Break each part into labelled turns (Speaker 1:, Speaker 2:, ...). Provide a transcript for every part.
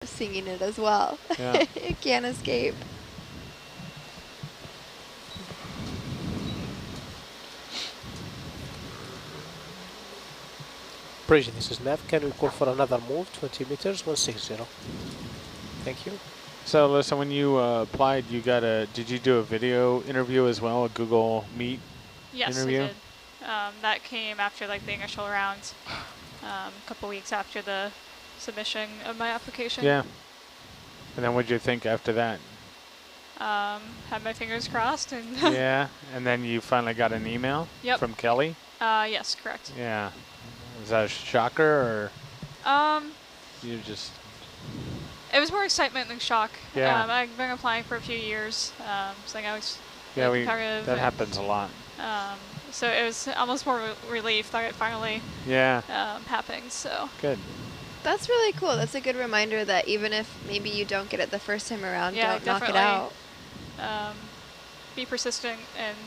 Speaker 1: singing it as well.
Speaker 2: Yeah.
Speaker 1: It can't escape.
Speaker 3: Bridge, this is Nav. Can we call for another move? 20 meters, 160. Thank you.
Speaker 2: So listen, when you applied, did you do a video interview as well, a Google Meet interview?
Speaker 4: Yes, I did. That came after like the initial round, a couple weeks after the submission of my application.
Speaker 2: Yeah. And then what did you think after that?
Speaker 4: Had my fingers crossed and
Speaker 2: Yeah, and then you finally got an email from Kelly?
Speaker 4: Yes, correct.
Speaker 2: Yeah. Was that a shocker, or you just...
Speaker 4: It was more excitement than shock.
Speaker 2: Yeah.
Speaker 4: I've been applying for a few years, so I was
Speaker 2: that happens a lot.
Speaker 4: So it was almost more relief that it finally happened. So
Speaker 2: good.
Speaker 1: That's really cool. That's a good reminder that even if maybe you don't get it the first time around, don't knock it out.
Speaker 4: Be persistent and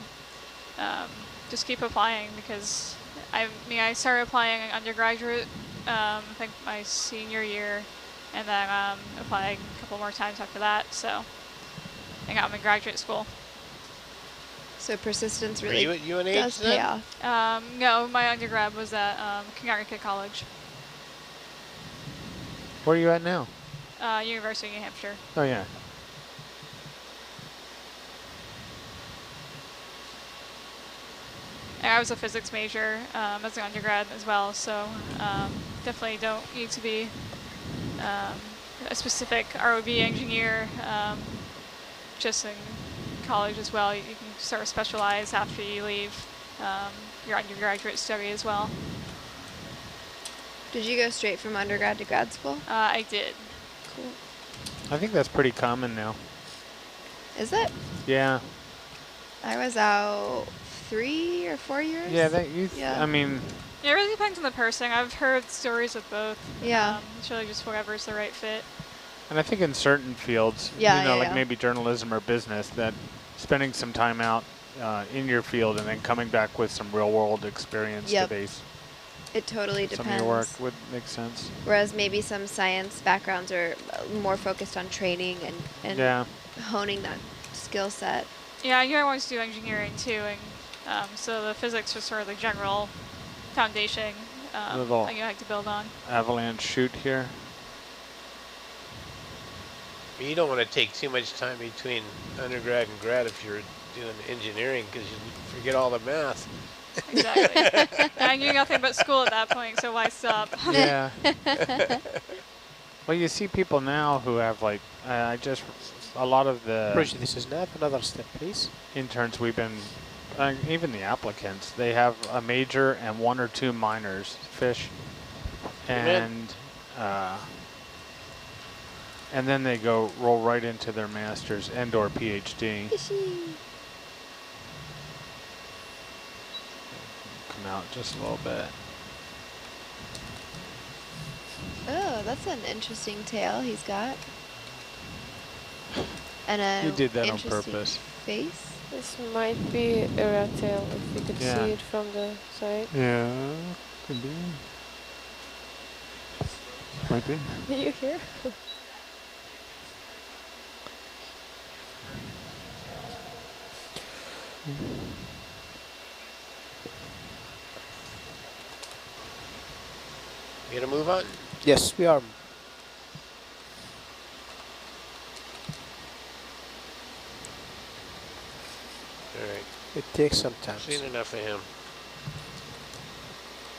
Speaker 4: just keep applying, because I started applying undergraduate, I think my senior year, and then applied a couple more times after that. So I got them in graduate school.
Speaker 1: So persistence really
Speaker 3: does
Speaker 1: pay off.
Speaker 4: No, my undergrad was at Connecticut College.
Speaker 2: Where are you at now?
Speaker 4: University of New Hampshire.
Speaker 2: Oh, yeah.
Speaker 4: And I was a physics major as an undergrad as well, so definitely don't need to be a specific ROV engineer just in college as well. You can sort of specialize after you leave your undergraduate study as well.
Speaker 1: Did you go straight from undergrad to grad school?
Speaker 4: I did.
Speaker 1: Cool.
Speaker 2: I think that's pretty common now.
Speaker 1: Is it?
Speaker 2: Yeah.
Speaker 1: I was out 3 or 4 years.
Speaker 2: Yeah, I mean...
Speaker 4: Yeah, it really depends on the person. I've heard stories of both.
Speaker 1: Yeah.
Speaker 4: It's really just whatever's the right fit.
Speaker 2: And I think in certain fields, like maybe journalism or business, that spending some time out in your field and then coming back with some real-world experience to base
Speaker 1: it totally depends.
Speaker 2: some of your work would make sense.
Speaker 1: Whereas maybe some science backgrounds are more focused on training and honing that skill set.
Speaker 4: Yeah, you always do engineering too, and so the physics was sort of the general foundation that you like to build on.
Speaker 2: Avalanche chute here.
Speaker 3: You don't want to take too much time between undergrad and grad if you're doing engineering, because you forget all the math.
Speaker 4: Exactly. I knew nothing but school at that point, so why stop?
Speaker 2: Yeah. Well, you see people now who have like, a lot of the...
Speaker 3: Bridge, this is Nav. Another step, please.
Speaker 2: Interns we've been, even the applicants, they have a major and 1 or 2 minors, fish, and then they roll right into their master's and/or PhD. Come out just a little bit.
Speaker 1: Oh, that's an interesting tail he's got. And a
Speaker 2: You did that on purpose.
Speaker 1: Face.
Speaker 5: This might be a rat tail if you could see it from the side.
Speaker 2: Yeah, could be. Might be.
Speaker 5: Are you here?
Speaker 3: You gonna move on? Yes, we are. Alright. It takes some time. Seen enough of him.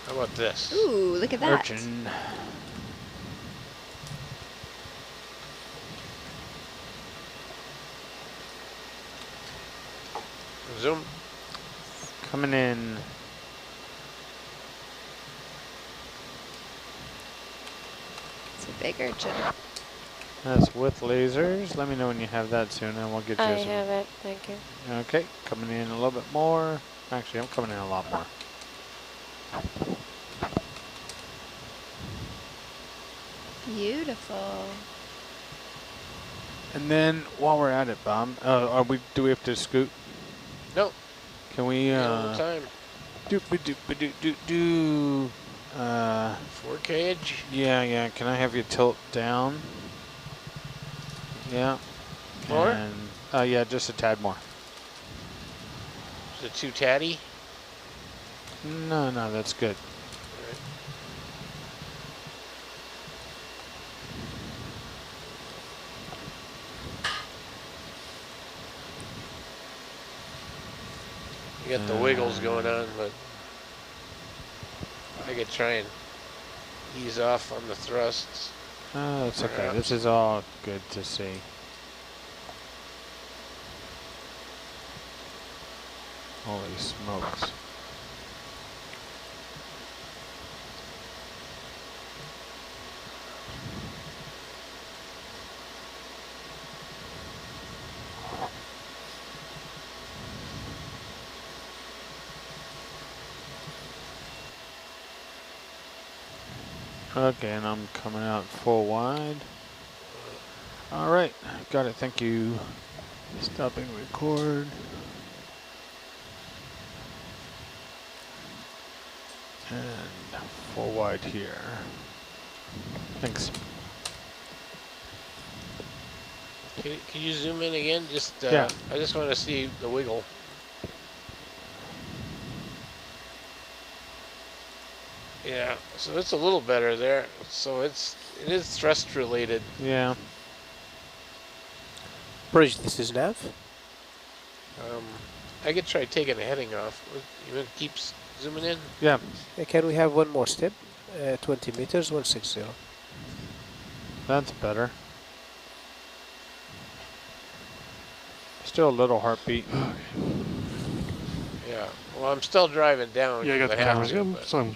Speaker 3: How about this?
Speaker 1: Ooh, look at that.
Speaker 2: Urchin.
Speaker 3: Zoom.
Speaker 2: Coming in.
Speaker 1: It's a big urchin.
Speaker 2: That's with lasers. Let me know when you have that soon, and we'll get you
Speaker 5: I
Speaker 2: some.
Speaker 5: have it, thank you.
Speaker 2: Okay, coming in a little bit more. Actually, I'm coming in a lot more.
Speaker 1: Beautiful.
Speaker 2: And then while we're at it, Bob, do we have to scoot?
Speaker 3: No.
Speaker 2: Can we?
Speaker 3: Time.
Speaker 2: Do.
Speaker 3: 4 cage.
Speaker 2: Yeah. Can I have you tilt down? Yeah.
Speaker 3: More?
Speaker 2: And, yeah, just a tad more.
Speaker 3: Is it too tatty?
Speaker 2: No, that's good.
Speaker 3: You got the wiggles going on, but I could try and ease off on the thrusts.
Speaker 2: Oh, that's okay.
Speaker 3: Perhaps.
Speaker 2: This is all good to see. Holy smokes. Okay, and I'm coming out full wide. All right, got it. Thank you. Stopping record. And full wide here. Thanks.
Speaker 3: Can you zoom in again? Just
Speaker 2: Yeah.
Speaker 3: I just want to see the wiggle. Yeah, so it's a little better there. So it is thrust related.
Speaker 2: Yeah.
Speaker 6: Bridge, this is Nav.
Speaker 3: I could try taking the heading off. You want to keep zooming in?
Speaker 2: Yeah.
Speaker 6: Can we have one more step? 20 meters, 160.
Speaker 2: That's better. Still a little heartbeat.
Speaker 3: Yeah. Well, I'm still driving down.
Speaker 7: Yeah, I got the
Speaker 3: because have
Speaker 7: cameras
Speaker 3: to,
Speaker 7: again,
Speaker 3: but-
Speaker 7: so I'm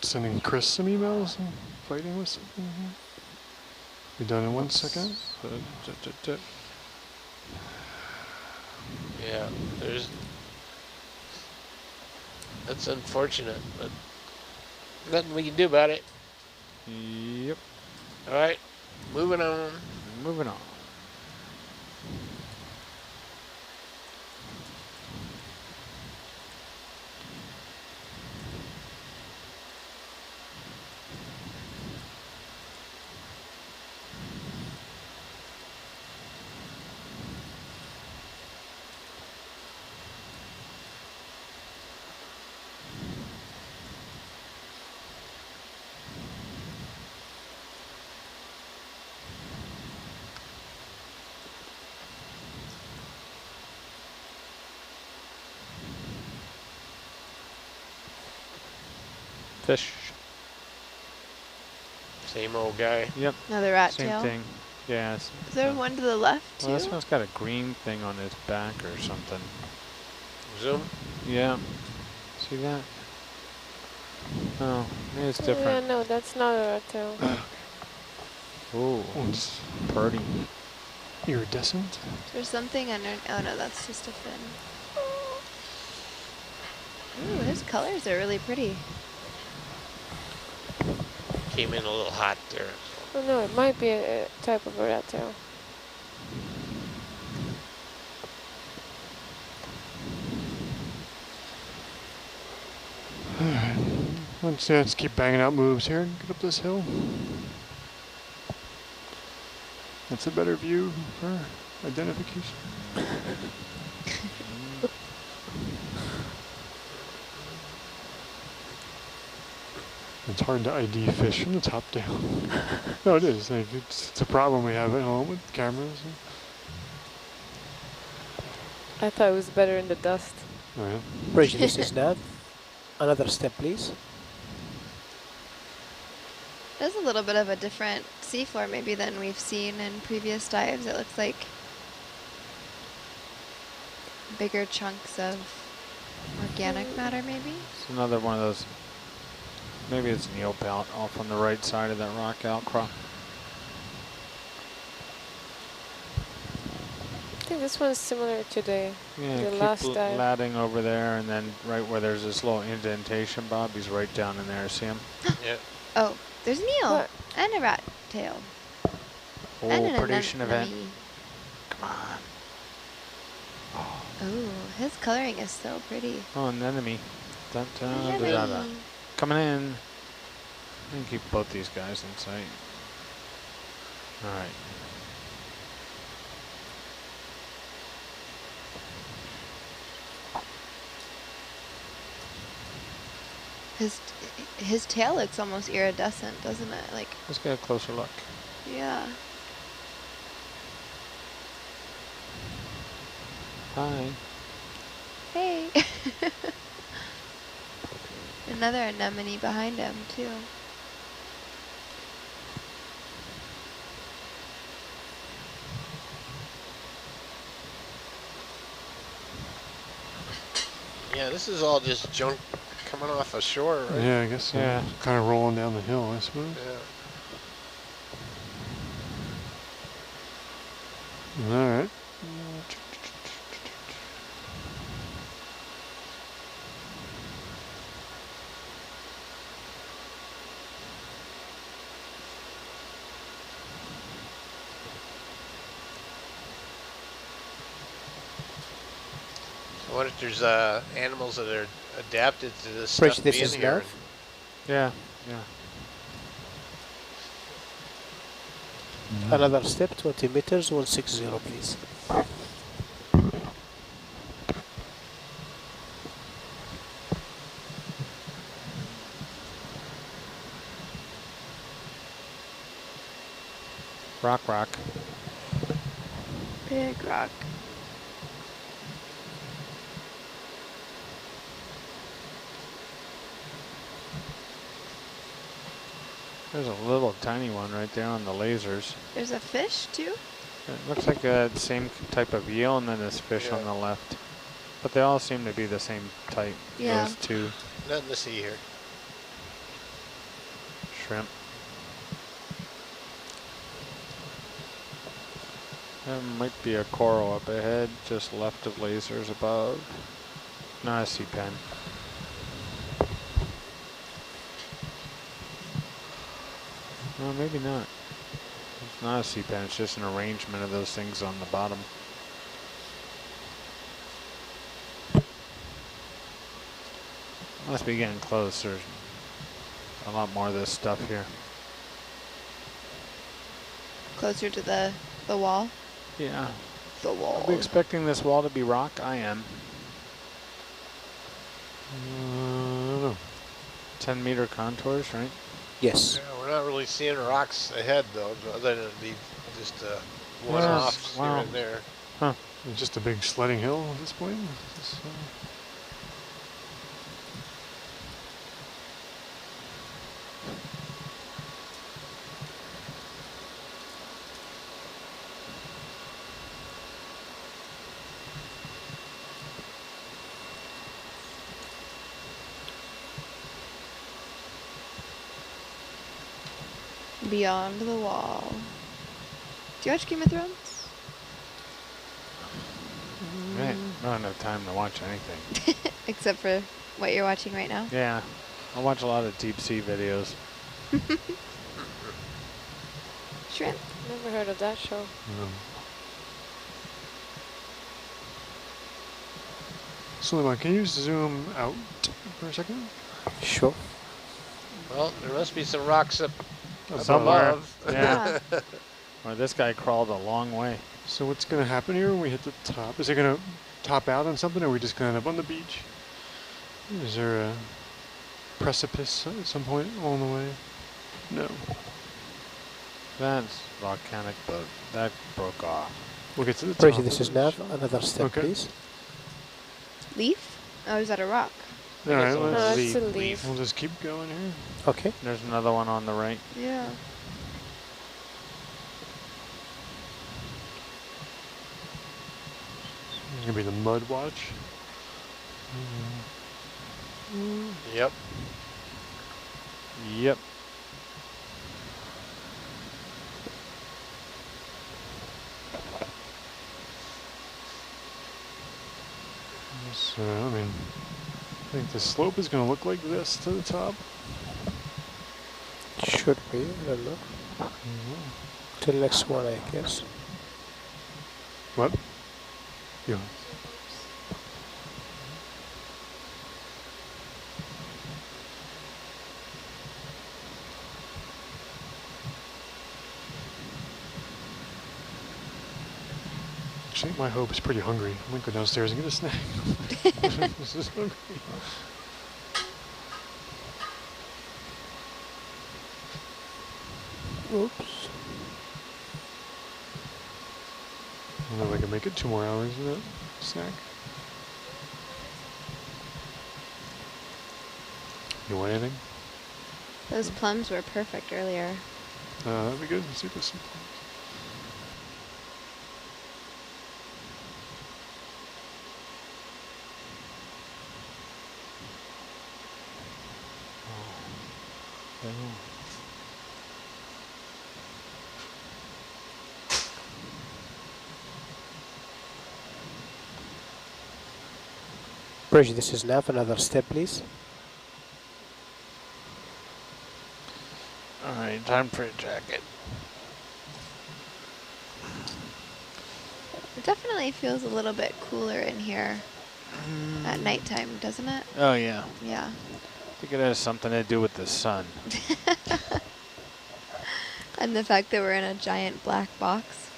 Speaker 7: sending Chris some emails and fighting with something. Be done in 1 second.
Speaker 3: Yeah, that's unfortunate, but nothing we can do about it.
Speaker 2: Yep.
Speaker 3: All right, moving on.
Speaker 2: Moving on. Fish.
Speaker 3: Same old guy.
Speaker 2: Yep.
Speaker 1: Another rat
Speaker 2: Same
Speaker 1: tail.
Speaker 2: thing. Yeah.
Speaker 1: Is there one to the left too?
Speaker 2: Well, this one's got a green thing on his back or something.
Speaker 3: Zoom.
Speaker 2: Yeah. See that? Oh, maybe it's
Speaker 5: Yeah,
Speaker 2: different.
Speaker 5: no, that's not a rat tail.
Speaker 2: Ooh,
Speaker 7: It's
Speaker 2: birdie.
Speaker 7: iridescent.
Speaker 1: There's something under. Oh no, that's just a fin. Ooh, his colors are really pretty.
Speaker 3: Came in a little hot there.
Speaker 5: Oh no, it might be a type of a rat tail.
Speaker 7: Alright. Let's keep banging out moves here and get up this hill. That's a better view for identification. It's hard to ID fish from the top down. No, it is. Like, it's a problem we have at home with cameras.
Speaker 5: I thought it was better in the dust.
Speaker 7: Oh, yeah.
Speaker 6: Bridge, this is Nav. Another step, please.
Speaker 1: There's a little bit of a different seafloor maybe than we've seen in previous dives. It looks like bigger chunks of organic matter maybe.
Speaker 2: It's another one of those. Maybe it's neopelt off on the right side of that rock outcrop.
Speaker 5: I think this one's similar to the
Speaker 2: Yeah,
Speaker 5: last
Speaker 2: keep
Speaker 5: dive.
Speaker 2: ladding over there, and then right where there's this little indentation, Bob, he's right down in there. See him?
Speaker 3: Yeah.
Speaker 1: Oh, there's an eel
Speaker 5: What?
Speaker 1: and a rat tail.
Speaker 2: Oh,
Speaker 1: and an
Speaker 2: predation event.
Speaker 1: anemone.
Speaker 2: Come on.
Speaker 1: Oh, his coloring is so pretty.
Speaker 2: Oh, an enemy. Dun, dun, da, da, da.
Speaker 1: Anemone.
Speaker 2: Coming in. And keep both these guys in sight. All right.
Speaker 1: His tail looks almost iridescent, doesn't it? Like.
Speaker 2: Let's get a closer look.
Speaker 1: Yeah.
Speaker 2: Hi.
Speaker 1: Hey. Another anemone behind him too.
Speaker 3: Yeah, this is all just junk coming off ashore, right?
Speaker 7: Yeah, I guess so.
Speaker 2: Yeah.
Speaker 7: Kind of rolling down the hill, I suppose.
Speaker 3: Yeah.
Speaker 7: All right.
Speaker 3: So what if there's animals that are adapted to this
Speaker 6: Bridge,
Speaker 3: stuff
Speaker 6: this
Speaker 3: being
Speaker 6: is
Speaker 3: here?
Speaker 6: Nav.
Speaker 2: Yeah, yeah.
Speaker 6: Another step, 20 meters, 160, please.
Speaker 2: Rock, rock.
Speaker 1: Big rock.
Speaker 2: There's a little tiny one right there on the lasers.
Speaker 1: There's a fish too?
Speaker 2: It looks like the same type of eel, and then this fish on the left. But they all seem to be the same type.
Speaker 1: Yeah.
Speaker 2: Those two.
Speaker 3: Nothing to see here.
Speaker 2: Shrimp. There might be a coral up ahead, just left of lasers above. No, I see pen. No, maybe not. It's not a sea pen, it's just an arrangement of those things on the bottom. Must be getting close. There's a lot more of this stuff here.
Speaker 1: Closer to the wall?
Speaker 2: Yeah.
Speaker 1: The wall.
Speaker 2: Are we expecting this wall to be rock? I am.
Speaker 7: I don't know.
Speaker 2: 10-meter contours, right?
Speaker 6: Yes.
Speaker 3: Yeah, we're not really seeing rocks ahead though, other than the just one-offs here and there.
Speaker 2: Huh.
Speaker 7: It's just a big sledding hill at this point.
Speaker 1: Beyond the wall. Do you watch Game of Thrones?
Speaker 2: Right. I don't have time to watch anything.
Speaker 1: Except for what you're watching right now?
Speaker 2: Yeah. I watch a lot of deep sea videos.
Speaker 1: Shrimp.
Speaker 5: Never heard of that show.
Speaker 7: Suleiman, can you zoom out for a second?
Speaker 6: Sure.
Speaker 3: Well, there must be some rocks up
Speaker 2: Somewhere.
Speaker 3: above.
Speaker 2: Yeah. Well, this guy crawled a long way.
Speaker 7: So what's going to happen here when we hit the top? Is it going to top out on something, or are we just going to end up on the beach? Is there a precipice at some point along the way? No.
Speaker 2: That's volcanic, but that broke off.
Speaker 7: We'll get to the
Speaker 6: Bridge,
Speaker 7: top.
Speaker 6: this is Nav. Another step,
Speaker 7: Okay.
Speaker 6: please.
Speaker 1: Leaf? Oh, is that a rock?
Speaker 7: All right,
Speaker 3: No,
Speaker 7: let's
Speaker 5: it's a
Speaker 3: leaf.
Speaker 5: leaf.
Speaker 7: we'll just keep going here.
Speaker 6: Okay.
Speaker 2: There's another one on the right.
Speaker 1: Yeah.
Speaker 7: Gonna be the mud watch.
Speaker 3: Yep.
Speaker 2: Yep.
Speaker 7: So, I mean, I think the slope is going to look like this to the top.
Speaker 6: Should be, I don't know. Till next one, I guess.
Speaker 7: What? Yeah. Actually, my hope is pretty hungry. I might go downstairs and get a snack. This is hungry.
Speaker 6: Oops.
Speaker 7: I don't know if I can make it 2 more hours in that sack. You want anything?
Speaker 1: Those plums were perfect earlier.
Speaker 7: That'd be good. Let's see if there's some plums.
Speaker 6: Bridge, this is Nav. Another step, please.
Speaker 2: All right, time for a jacket.
Speaker 1: It definitely feels a little bit cooler in here at nighttime, doesn't it?
Speaker 2: Oh, yeah.
Speaker 1: Yeah.
Speaker 2: I think it has something to do with the sun.
Speaker 1: And the fact that we're in a giant black box.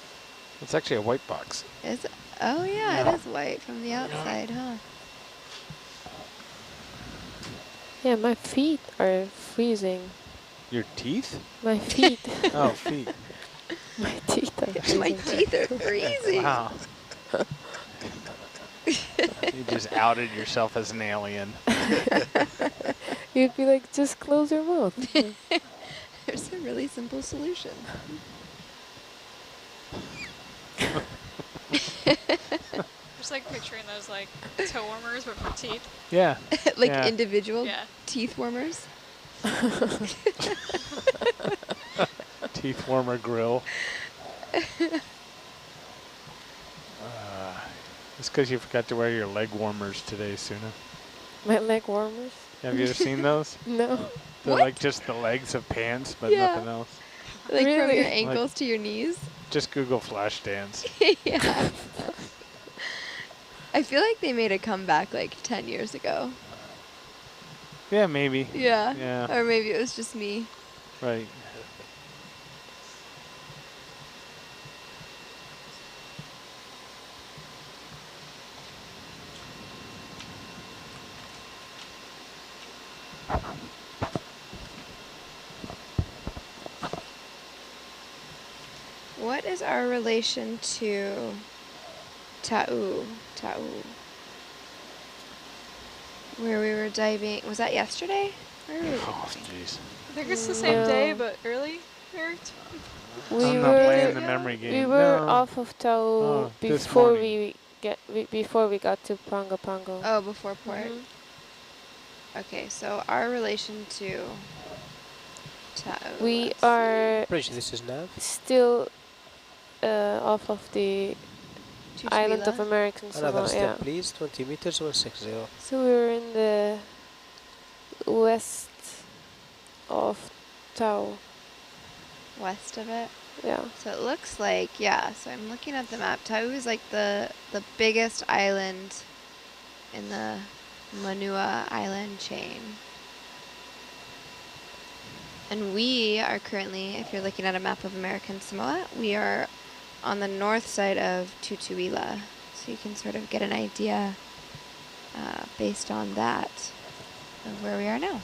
Speaker 2: It's actually a white box.
Speaker 1: Is it? Oh, yeah, it is white from the outside, huh?
Speaker 5: Yeah, my feet are freezing.
Speaker 2: Your teeth?
Speaker 5: My feet.
Speaker 2: Oh, feet.
Speaker 5: My teeth are freezing.
Speaker 1: My teeth are freezing.
Speaker 2: Wow. You just outed yourself as an alien.
Speaker 5: You'd be like, just close your mouth.
Speaker 1: There's a really simple solution.
Speaker 4: Just like picturing those like toe warmers, but for teeth.
Speaker 2: Yeah.
Speaker 1: Like
Speaker 2: yeah.
Speaker 1: individual
Speaker 4: Yeah.
Speaker 1: teeth warmers.
Speaker 2: Teeth warmer grill. It's because you forgot to wear your leg warmers today, Suna.
Speaker 5: My leg warmers?
Speaker 2: Have you ever seen those?
Speaker 5: No.
Speaker 2: They're
Speaker 1: What?
Speaker 2: like just the legs of pants, but
Speaker 1: Yeah.
Speaker 2: nothing else.
Speaker 1: Like from
Speaker 5: Really?
Speaker 1: your ankles to your knees.
Speaker 2: Just Google flash dance.
Speaker 1: Yeah. I feel like they made a comeback like 10 years ago.
Speaker 2: Yeah, maybe.
Speaker 1: Yeah.
Speaker 2: Yeah.
Speaker 1: Or maybe it was just me.
Speaker 2: Right.
Speaker 1: What is our relation to Ta'u? Where we were diving. Was that yesterday? Where were we
Speaker 2: Oh,
Speaker 1: diving?
Speaker 2: jeez.
Speaker 4: I think it's the same day, but early.
Speaker 2: I'm not playing the memory game.
Speaker 5: We were
Speaker 2: No.
Speaker 5: off of Tau
Speaker 2: Oh, this
Speaker 5: before
Speaker 2: morning.
Speaker 5: before we got to Pongo Pongo.
Speaker 1: Oh, before port. Okay, so our relation to Ta'u.
Speaker 5: We
Speaker 1: let's
Speaker 5: are
Speaker 6: Bridge, this is Nav.
Speaker 5: still off of the
Speaker 1: see.
Speaker 5: island of
Speaker 1: Tutuila?
Speaker 5: American
Speaker 6: Another
Speaker 5: Samoa.
Speaker 6: step,
Speaker 5: Yeah.
Speaker 6: please. 20 meters, 160.
Speaker 5: So we're in the west of Tau.
Speaker 1: West of it.
Speaker 5: Yeah.
Speaker 1: So it looks like, yeah, so I'm looking at the map. Ta'u is like the biggest island in the Manua island chain. And we are currently, if you're looking at a map of American Samoa, we are on the north side of Tutuila. So you can sort of get an idea based on that of where we are now.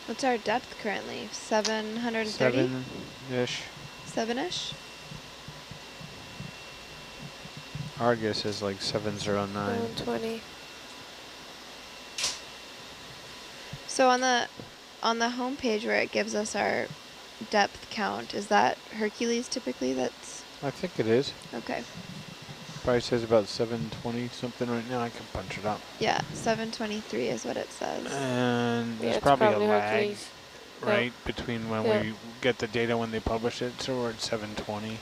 Speaker 1: What's our depth currently? 730?
Speaker 2: 7-ish.
Speaker 1: 7-ish?
Speaker 2: Argus is like 709.
Speaker 5: 120.
Speaker 1: So on the home page where it gives us our depth count, is that Hercules typically that's
Speaker 2: I think it is.
Speaker 1: okay.
Speaker 2: Probably says about 720 something right now. I can punch it up.
Speaker 1: Yeah, 723 is what it says.
Speaker 2: And there's
Speaker 5: Yeah, it's
Speaker 2: probably a lag,
Speaker 5: Hercules.
Speaker 2: right, between when
Speaker 5: Yeah.
Speaker 2: we get the data when they publish it. So we're at 720.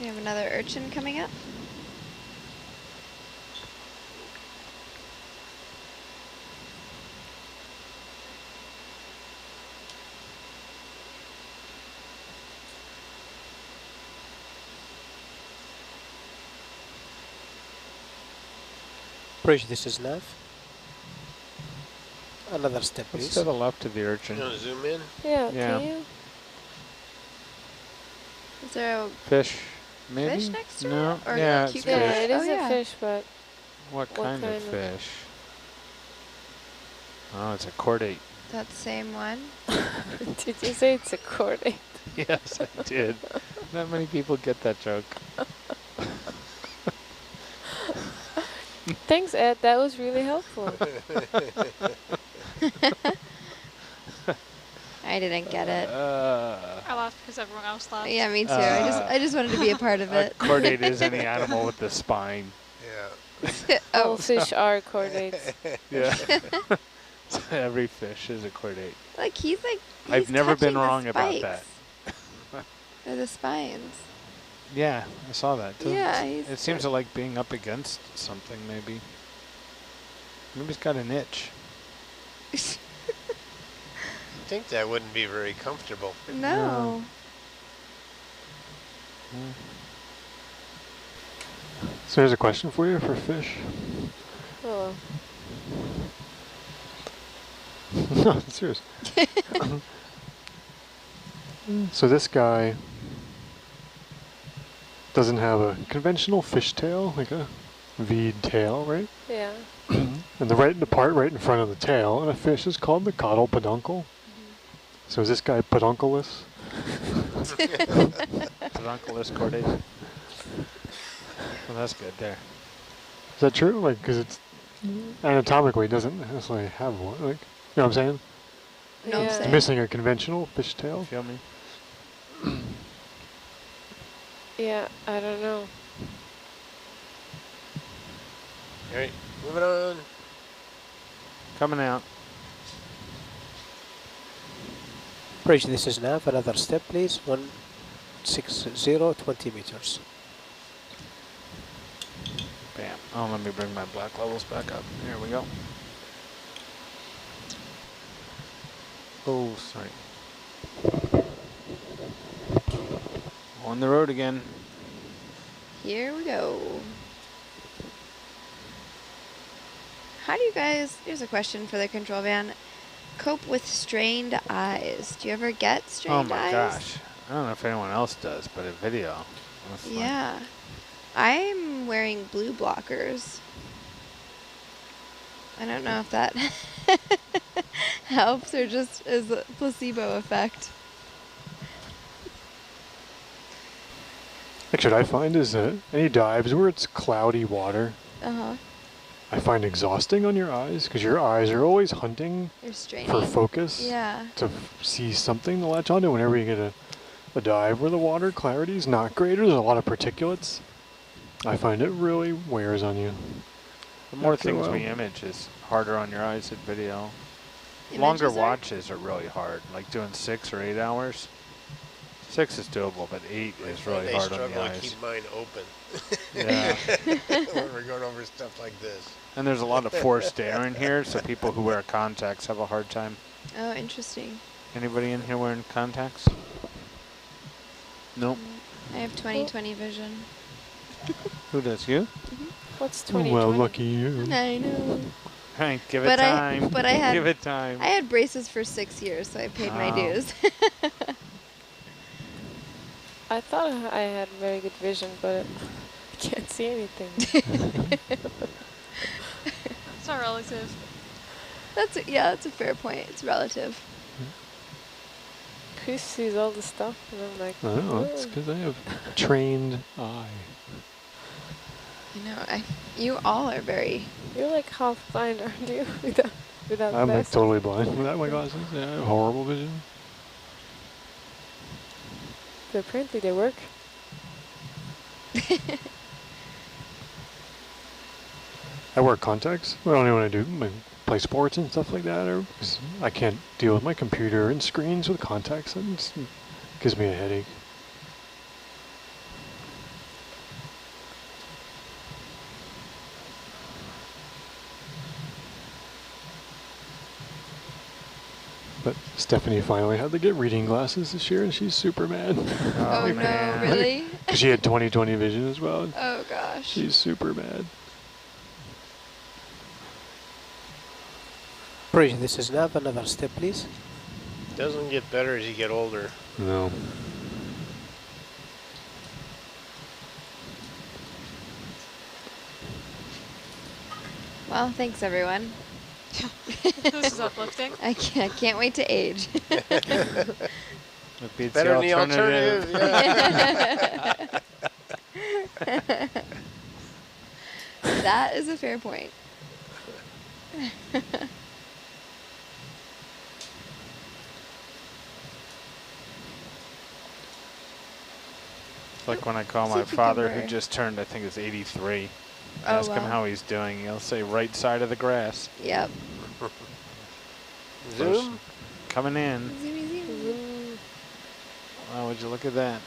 Speaker 1: We have another urchin coming up.
Speaker 6: Bridge, this is Nav. Another step, please.
Speaker 2: Let's to the left of the urchin.
Speaker 3: You want to zoom in?
Speaker 5: Yeah,
Speaker 2: Yeah.
Speaker 5: can you?
Speaker 1: Is there a
Speaker 2: Fish, maybe?
Speaker 1: fish next to
Speaker 2: No,
Speaker 1: it? Or
Speaker 2: yeah, it's
Speaker 1: cucumber?
Speaker 5: Yeah,
Speaker 2: fish.
Speaker 5: it is
Speaker 1: Oh, yeah.
Speaker 5: a fish, but
Speaker 2: What kind of
Speaker 5: kind of-
Speaker 2: fish? Oh, it's a chordate.
Speaker 1: That same one?
Speaker 5: did you say it's a chordate?
Speaker 2: Yes, I did. Not many people get that joke.
Speaker 5: Thanks, Ed. That was really helpful.
Speaker 1: I didn't get it.
Speaker 4: I laughed because everyone else laughed.
Speaker 1: Yeah, me too. I just wanted to be a part of
Speaker 2: A
Speaker 1: it.
Speaker 2: chordate is any animal with the spine.
Speaker 3: Yeah.
Speaker 1: Oh,
Speaker 5: All fish are chordates.
Speaker 2: Yeah. So every fish is a chordate.
Speaker 1: like he's like.
Speaker 2: I've
Speaker 1: he's
Speaker 2: never been
Speaker 1: touching the
Speaker 2: wrong about that.
Speaker 1: spikes. Or the spines.
Speaker 2: Yeah, I saw that too.
Speaker 1: Yeah,
Speaker 2: It seems to like being up against something, maybe. Maybe it's got an itch.
Speaker 3: I think that wouldn't be very comfortable.
Speaker 1: No.
Speaker 7: So here's a question for you for fish.
Speaker 5: Oh,
Speaker 7: No, serious. So this guy doesn't have a conventional fish tail, like a V'd tail, right?
Speaker 5: yeah.
Speaker 7: And the part right in front of the tail in a fish is called the caudal peduncle. So is this guy pedunculus?
Speaker 2: Pedunculus chordate. Well, that's good there.
Speaker 7: Is that true? Like, because it's anatomically it doesn't necessarily have one. Like, you know what I'm saying?
Speaker 1: No, I'm
Speaker 5: Yeah.
Speaker 7: It's
Speaker 1: saying.
Speaker 7: missing a conventional fish tail.
Speaker 2: Feel me?
Speaker 5: Yeah, I don't know.
Speaker 3: All right, moving on.
Speaker 2: Coming out.
Speaker 6: Bridge, this is Nav. Another step, please. 160, 20 meters.
Speaker 2: Bam. Oh, let me bring my black levels back up. Here we go. Oh, sorry. On the road again.
Speaker 1: Here we go. How do you guys, here's a question for the control van, cope with strained eyes? Do you ever get strained eyes?
Speaker 2: Oh my gosh. I don't know if anyone else does, but in video. That's fun.
Speaker 1: Yeah. I'm wearing blue blockers. I don't know if that helps or just is a placebo effect.
Speaker 7: Actually, what I find is that any dives where it's cloudy water,
Speaker 1: Uh-huh.
Speaker 7: I find exhausting on your eyes because your eyes are always hunting
Speaker 1: You're straining.
Speaker 7: for focus
Speaker 1: Yeah.
Speaker 7: to see something to latch onto whenever you get a dive where the water clarity is not great or there's a lot of particulates. I find it really wears on you.
Speaker 2: The more
Speaker 7: After a
Speaker 2: things
Speaker 7: while.
Speaker 2: we image is harder on your eyes in video. Longer
Speaker 1: Images are-
Speaker 2: watches are really hard, like doing 6 or 8 hours. 6 is doable, but 8 is really hard on the
Speaker 3: I struggle to
Speaker 2: eyes.
Speaker 3: keep mine open
Speaker 2: Yeah.
Speaker 3: when we're going over stuff like this.
Speaker 2: And there's a lot of forced air in here, so people who wear contacts have a hard time.
Speaker 1: Oh, interesting.
Speaker 2: Anybody in here wearing contacts? Nope.
Speaker 1: I have 20/20 vision.
Speaker 2: Who does? You?
Speaker 5: What's 20?
Speaker 7: Well, lucky you.
Speaker 1: I know.
Speaker 2: Right, give it
Speaker 1: But
Speaker 2: time.
Speaker 1: but I had
Speaker 2: Give it time.
Speaker 1: I had braces for 6 years, so I paid my
Speaker 2: Oh.
Speaker 1: dues.
Speaker 5: I thought I had very good vision, but I can't see anything.
Speaker 4: It's not relative.
Speaker 1: Yeah, that's a fair point. It's relative.
Speaker 5: Chris sees all the stuff, and I'm like,
Speaker 7: I know, it's
Speaker 5: "Oh."
Speaker 7: because I have trained eye.
Speaker 1: You know, you all are very.
Speaker 5: You're like half blind, aren't you? without
Speaker 7: I'm like
Speaker 5: glasses?
Speaker 7: totally blind without my glasses. Yeah, I have horrible vision.
Speaker 5: But apparently they work.
Speaker 7: I wear contacts. Well, only when I do play sports and stuff like that, or 'cause I can't deal with my computer and screens with contacts. It just gives me a headache. But Stephanie finally had to get reading glasses this year, and she's super mad.
Speaker 1: Oh, no, really?
Speaker 7: Because she had 20/20 vision as well.
Speaker 1: Oh, gosh.
Speaker 7: She's super mad.
Speaker 6: Bridge, this is nav. Another step, please.
Speaker 3: Doesn't get better as you get older.
Speaker 7: No.
Speaker 1: Well, thanks, everyone.
Speaker 4: This is uplifting.
Speaker 1: I can't wait to age.
Speaker 2: It beats
Speaker 3: Better than the alternative.
Speaker 2: Yeah.
Speaker 1: That is a fair point.
Speaker 2: Like when I call my father, who just turned, I think it's 83. Ask him how he's doing. He'll say right side of the grass.
Speaker 1: Yep.
Speaker 3: Zoom?
Speaker 2: Coming in.
Speaker 1: Zoomy, zoom.
Speaker 2: Oh, would you look at that?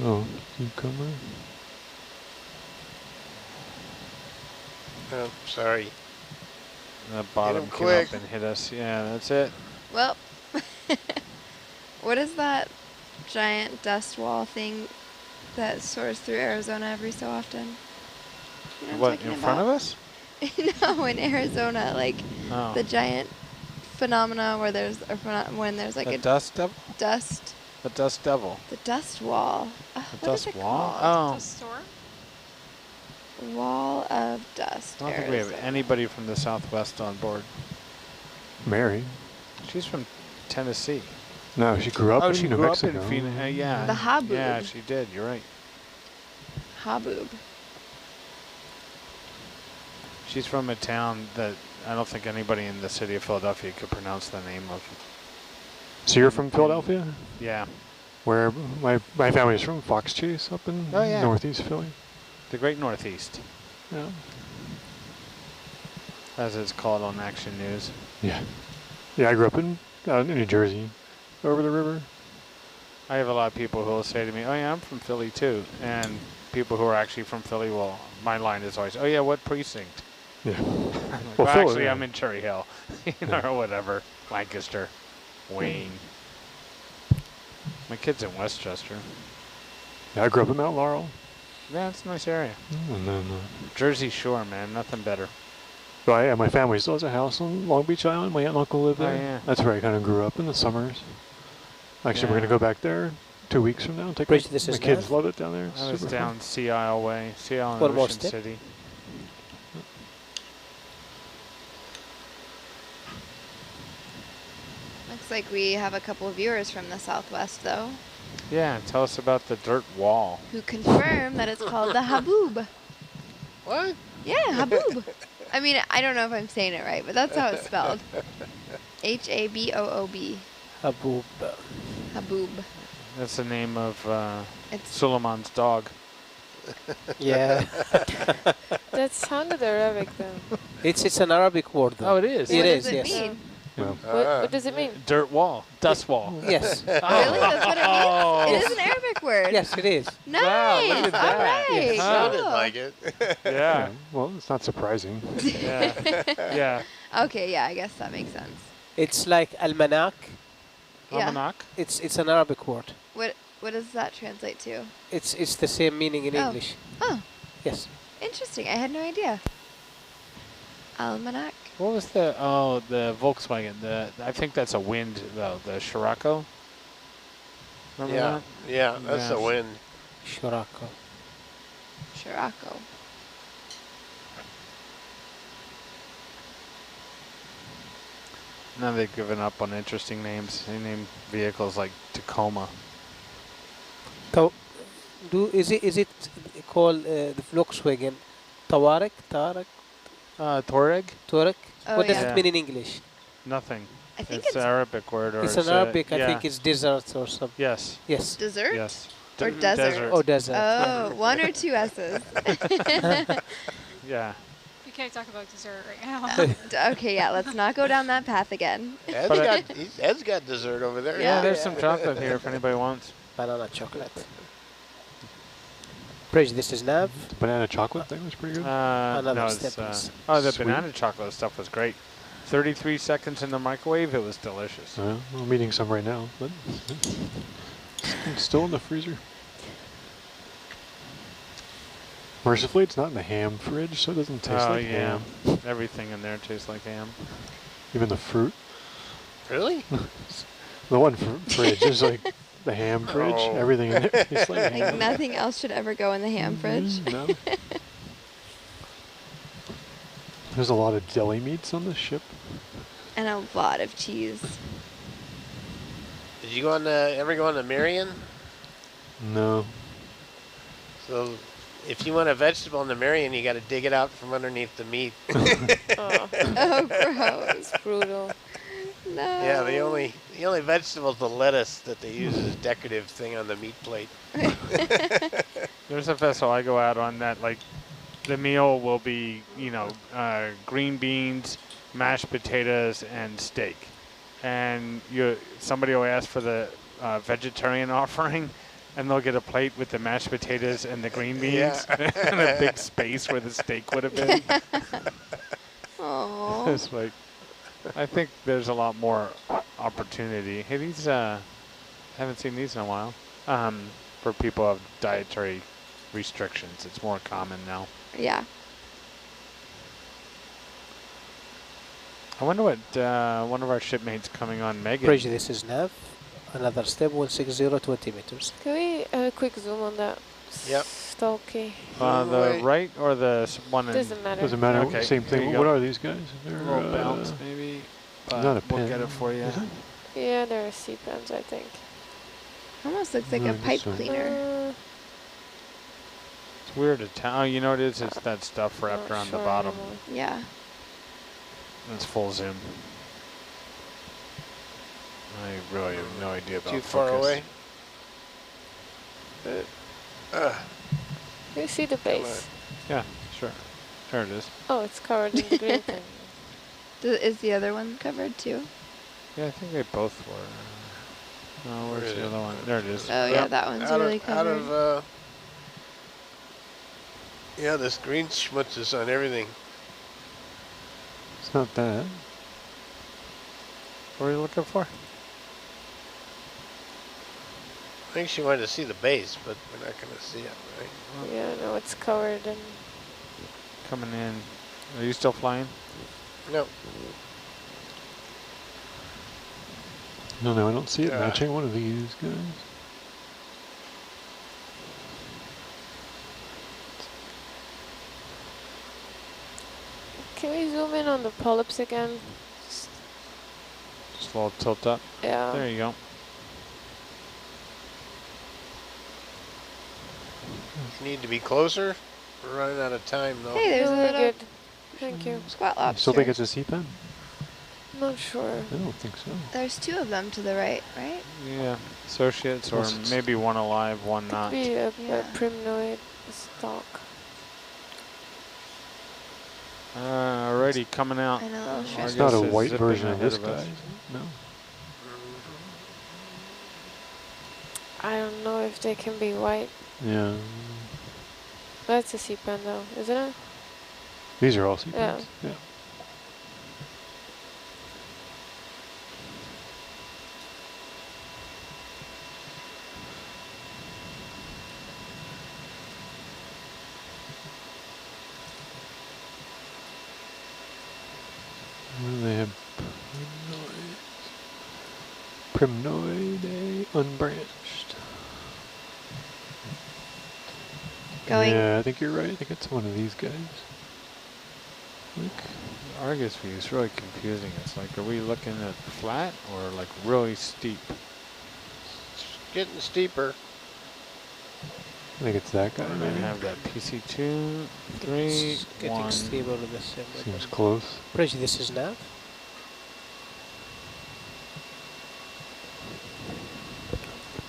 Speaker 7: Oh, newcomer.
Speaker 3: Oh, sorry.
Speaker 2: The bottom came
Speaker 3: quick.
Speaker 2: up and hit us. Yeah, that's it.
Speaker 1: Well, what is that giant dust wall thing that soars through Arizona every so often? You know
Speaker 2: What, in front of us?
Speaker 1: No, in Arizona, like
Speaker 2: Oh.
Speaker 1: the giant phenomena where there's when there's like
Speaker 2: The
Speaker 1: a
Speaker 2: dust devil?
Speaker 1: dust,
Speaker 2: The dust devil.
Speaker 1: the dust wall.
Speaker 2: The
Speaker 1: What is
Speaker 2: dust
Speaker 1: it
Speaker 2: wall?
Speaker 1: called?
Speaker 2: Oh.
Speaker 4: The store?
Speaker 1: Wall of dust.
Speaker 2: I don't think we have
Speaker 1: Arizona.
Speaker 2: anybody from the Southwest on board.
Speaker 7: Mary.
Speaker 2: She's from Tennessee.
Speaker 7: No, she grew up in
Speaker 2: she
Speaker 7: New
Speaker 2: grew
Speaker 7: Mexico.
Speaker 2: up in Phoenix. Yeah.
Speaker 1: The Haboob.
Speaker 2: Yeah, she did. You're right.
Speaker 1: Haboob.
Speaker 2: She's from a town that I don't think anybody in the city of Philadelphia could pronounce the name of.
Speaker 7: So you're from Philadelphia?
Speaker 2: Yeah.
Speaker 7: Where my family's from, Fox Chase, up in
Speaker 2: Oh, yeah.
Speaker 7: northeast Philly.
Speaker 2: The Great Northeast,
Speaker 7: Yeah.
Speaker 2: as it's called on Action News.
Speaker 7: Yeah. Yeah, I grew up in New Jersey, over the river.
Speaker 2: I have a lot of people who will say to me, oh yeah, I'm from Philly too. And people who are actually from Philly, well, my line is always, oh yeah, what precinct?
Speaker 7: Yeah.
Speaker 2: Well,
Speaker 7: Philly,
Speaker 2: actually,
Speaker 7: yeah.
Speaker 2: I'm in Cherry Hill, or whatever, Lancaster, Wayne. My kid's in Westchester.
Speaker 7: Yeah, I grew up in Mount Laurel.
Speaker 2: Yeah, it's a nice area.
Speaker 7: And then,
Speaker 2: Jersey Shore, man, nothing better.
Speaker 7: well, yeah, my family still has a house on Long Beach Island. My aunt and uncle live
Speaker 2: Oh,
Speaker 7: there.
Speaker 2: yeah.
Speaker 7: That's where I kind of grew up in the summers. Actually, we're
Speaker 2: Yeah.
Speaker 7: going to go back there 2 weeks from now. Take
Speaker 6: Bridge,
Speaker 7: my,
Speaker 6: this
Speaker 7: my
Speaker 6: is
Speaker 7: kids
Speaker 6: Nav.
Speaker 7: love it down there. It's
Speaker 2: I was
Speaker 7: super
Speaker 2: down
Speaker 7: fun.
Speaker 2: Sea Isle way, Sea Isle
Speaker 6: One
Speaker 2: in
Speaker 6: more
Speaker 2: Ocean
Speaker 6: step.
Speaker 2: City.
Speaker 1: Looks like we have a couple of viewers from the Southwest, though,
Speaker 2: Yeah, tell us about the dirt wall.
Speaker 1: who confirm that it's called the Haboob.
Speaker 3: What?
Speaker 1: Yeah, Haboob. I mean, I don't know if I'm saying it right, but that's how it's spelled. Haboob.
Speaker 6: Haboob.
Speaker 1: Haboob.
Speaker 2: That's the name of
Speaker 1: It's
Speaker 2: Suleiman's dog.
Speaker 6: Yeah.
Speaker 5: That sounded Arabic then.
Speaker 6: It's an Arabic word though.
Speaker 2: Oh, it is.
Speaker 6: It
Speaker 1: what
Speaker 6: is,
Speaker 1: does it
Speaker 6: yes.
Speaker 1: mean?
Speaker 7: Well,
Speaker 5: What does it mean?
Speaker 2: Dirt wall, dust wall.
Speaker 6: Yes.
Speaker 1: Really? That's what it means? It
Speaker 2: Oh.
Speaker 1: is an Arabic word.
Speaker 6: Yes, it is.
Speaker 1: Nice.
Speaker 2: Wow, look at
Speaker 1: All
Speaker 2: that.
Speaker 1: right.
Speaker 2: Yes.
Speaker 3: Sounded
Speaker 1: Cool.
Speaker 3: like it.
Speaker 2: Yeah.
Speaker 7: yeah. Well, it's not surprising.
Speaker 2: Yeah. Yeah.
Speaker 1: Okay, yeah, I guess that makes sense.
Speaker 6: It's like almanac.
Speaker 1: Yeah.
Speaker 2: Almanac.
Speaker 6: It's an Arabic word.
Speaker 1: What does that translate to?
Speaker 6: It's the same meaning in
Speaker 1: Oh.
Speaker 6: English.
Speaker 1: Oh,
Speaker 6: Yes.
Speaker 1: interesting. I had no idea. Almanac.
Speaker 2: What was the the Volkswagen? I think that's a wind though. The Scirocco. Remember
Speaker 3: Yeah,
Speaker 2: that?
Speaker 3: yeah, that's
Speaker 2: Yeah.
Speaker 3: the wind.
Speaker 6: Scirocco.
Speaker 1: Scirocco.
Speaker 2: Now they've given up on interesting names. They name vehicles like Tacoma.
Speaker 6: Is it called the Volkswagen Tawarek?
Speaker 2: Touareg?
Speaker 6: Touareg?
Speaker 1: Oh,
Speaker 6: What does
Speaker 1: yeah.
Speaker 6: it mean in English?
Speaker 2: Nothing.
Speaker 1: I think
Speaker 2: It's
Speaker 1: it's
Speaker 2: an Arabic word, or
Speaker 6: It's an Arabic. I
Speaker 2: yeah.
Speaker 6: think it's desert or something.
Speaker 2: Yes.
Speaker 6: Yes.
Speaker 1: dessert
Speaker 2: Yes.
Speaker 1: or desert.
Speaker 6: Oh, desert.
Speaker 1: Oh, one or two S's.
Speaker 2: Yeah.
Speaker 4: You can't talk about dessert right now.
Speaker 1: Okay, yeah, let's not go down that path again.
Speaker 3: Ed's got dessert over there.
Speaker 2: Yeah, there's some chocolate here if anybody wants.
Speaker 6: Banana chocolate. Bridge, this is Nav.
Speaker 7: The banana chocolate thing was pretty good.
Speaker 6: Another
Speaker 2: No,
Speaker 6: step
Speaker 2: it's,
Speaker 6: is
Speaker 2: oh, the
Speaker 7: sweet.
Speaker 2: banana chocolate stuff was great. 33 seconds in the microwave, it was delicious.
Speaker 7: I'm eating some right now, but it's still in the freezer. Mercifully, it's not in the ham fridge, so it doesn't taste like ham.
Speaker 2: Everything in there tastes like ham.
Speaker 7: Even the fruit.
Speaker 3: Really?
Speaker 7: The one fridge is like the ham fridge. Everything in there tastes like ham.
Speaker 1: Like nothing else should ever go in the ham fridge.
Speaker 7: No. There's a lot of deli meats on the ship.
Speaker 1: And a lot of cheese.
Speaker 3: Did you go on ever go on the Marion?
Speaker 7: No.
Speaker 3: So if you want a vegetable in the Marion, you got to dig it out from underneath the meat.
Speaker 5: Oh,
Speaker 1: Oh, gross.
Speaker 5: it's brutal.
Speaker 1: No.
Speaker 3: Yeah, the only vegetable is the lettuce that they use as a decorative thing on the meat plate.
Speaker 2: There's a vessel I go out on that, like, the meal will be, you know, green beans, mashed potatoes, and steak. And somebody will ask for the vegetarian offering, and they'll get a plate with the mashed potatoes and the green beans, and a big space where the steak would have been.
Speaker 1: Aww.
Speaker 2: It's like, I think there's a lot more opportunity. Hey, these, haven't seen these in a while. For people who have dietary restrictions, it's more common now.
Speaker 1: Yeah.
Speaker 2: I wonder what one of our shipmates coming on, Megan.
Speaker 6: Bridge, this is nav. Another step, 160, 20 meters.
Speaker 5: Can we have a quick zoom on that?
Speaker 3: Yep.
Speaker 5: Stalky.
Speaker 2: The right or the one in...
Speaker 5: Doesn't matter.
Speaker 7: Doesn't matter.
Speaker 2: Okay,
Speaker 7: Same
Speaker 2: there
Speaker 7: thing.
Speaker 2: you
Speaker 7: What
Speaker 2: go.
Speaker 7: are these guys? They're
Speaker 2: A little bounce, maybe. But
Speaker 7: not a
Speaker 2: we'll
Speaker 7: pin.
Speaker 2: get it for you.
Speaker 7: Is it?
Speaker 5: Yeah, they're sea pens, I think.
Speaker 1: Almost looks like
Speaker 7: No,
Speaker 1: a
Speaker 7: this
Speaker 1: pipe
Speaker 7: one.
Speaker 1: cleaner.
Speaker 2: It's weird to tell. Oh, you know what it is? It's that stuff wrapped
Speaker 5: Not
Speaker 2: around the
Speaker 5: sure
Speaker 2: bottom.
Speaker 5: anymore.
Speaker 1: Yeah.
Speaker 2: It's full zoom. I really have no idea about
Speaker 3: Too far
Speaker 2: focus.
Speaker 3: away?
Speaker 5: You see the base?
Speaker 2: Yeah, sure. There it is.
Speaker 5: Oh, it's covered in the green thing.
Speaker 1: Is the other one covered too?
Speaker 2: Yeah, I think they both were. Oh, where's the other one? There it is.
Speaker 1: Oh yeah, that one's really covered.
Speaker 3: Yeah, this green schmutz is on everything.
Speaker 7: It's not that.
Speaker 2: What are you looking for?
Speaker 3: I think she wanted to see the base, but we're not going to see it, right?
Speaker 5: Yeah, no, it's covered in...
Speaker 2: Coming in. Are you still flying?
Speaker 3: No.
Speaker 7: No, I don't see it matching one of these guys.
Speaker 5: Can we zoom in on the polyps again?
Speaker 2: Just a little tilt up.
Speaker 5: Yeah.
Speaker 2: There you go.
Speaker 3: Need to be closer. We're running out of time, though.
Speaker 1: Hey, there's a
Speaker 5: Really
Speaker 1: little
Speaker 5: good. Thank you.
Speaker 1: squat
Speaker 7: You
Speaker 1: lobster.
Speaker 7: still think it's a sea pen?
Speaker 5: Not sure.
Speaker 7: I don't think so.
Speaker 1: There's two of them to the right, right?
Speaker 2: Yeah, associates, or
Speaker 7: Unless it's-
Speaker 2: maybe one alive, one
Speaker 5: Could
Speaker 2: not.
Speaker 5: be a
Speaker 1: Yeah.
Speaker 5: primnoid stalk.
Speaker 2: Already coming out.
Speaker 1: And a little
Speaker 2: I
Speaker 1: shrimp.
Speaker 7: It's not a
Speaker 2: guess it's
Speaker 7: white
Speaker 2: zipping
Speaker 7: version of
Speaker 2: ahead
Speaker 7: this
Speaker 2: of
Speaker 7: guy,
Speaker 2: us.
Speaker 7: is it? No.
Speaker 5: I don't know if they can be white.
Speaker 7: Yeah.
Speaker 5: That's a sea pen though, isn't it?
Speaker 7: These are all sea
Speaker 5: Yeah.
Speaker 7: pens. Yeah. They have primnoidae unbranched.
Speaker 1: Going.
Speaker 7: Yeah, I think you're right. I think it's one of these guys. Look.
Speaker 2: Argus view is really confusing. It's like, are we looking at flat or like really steep?
Speaker 3: It's getting steeper.
Speaker 7: I think it's that guy.
Speaker 2: I
Speaker 7: Maybe.
Speaker 2: have that PC2, 3,
Speaker 6: It's getting
Speaker 2: 1.
Speaker 6: stable in the same way.
Speaker 7: Seems close.
Speaker 6: Bridge, this is nav.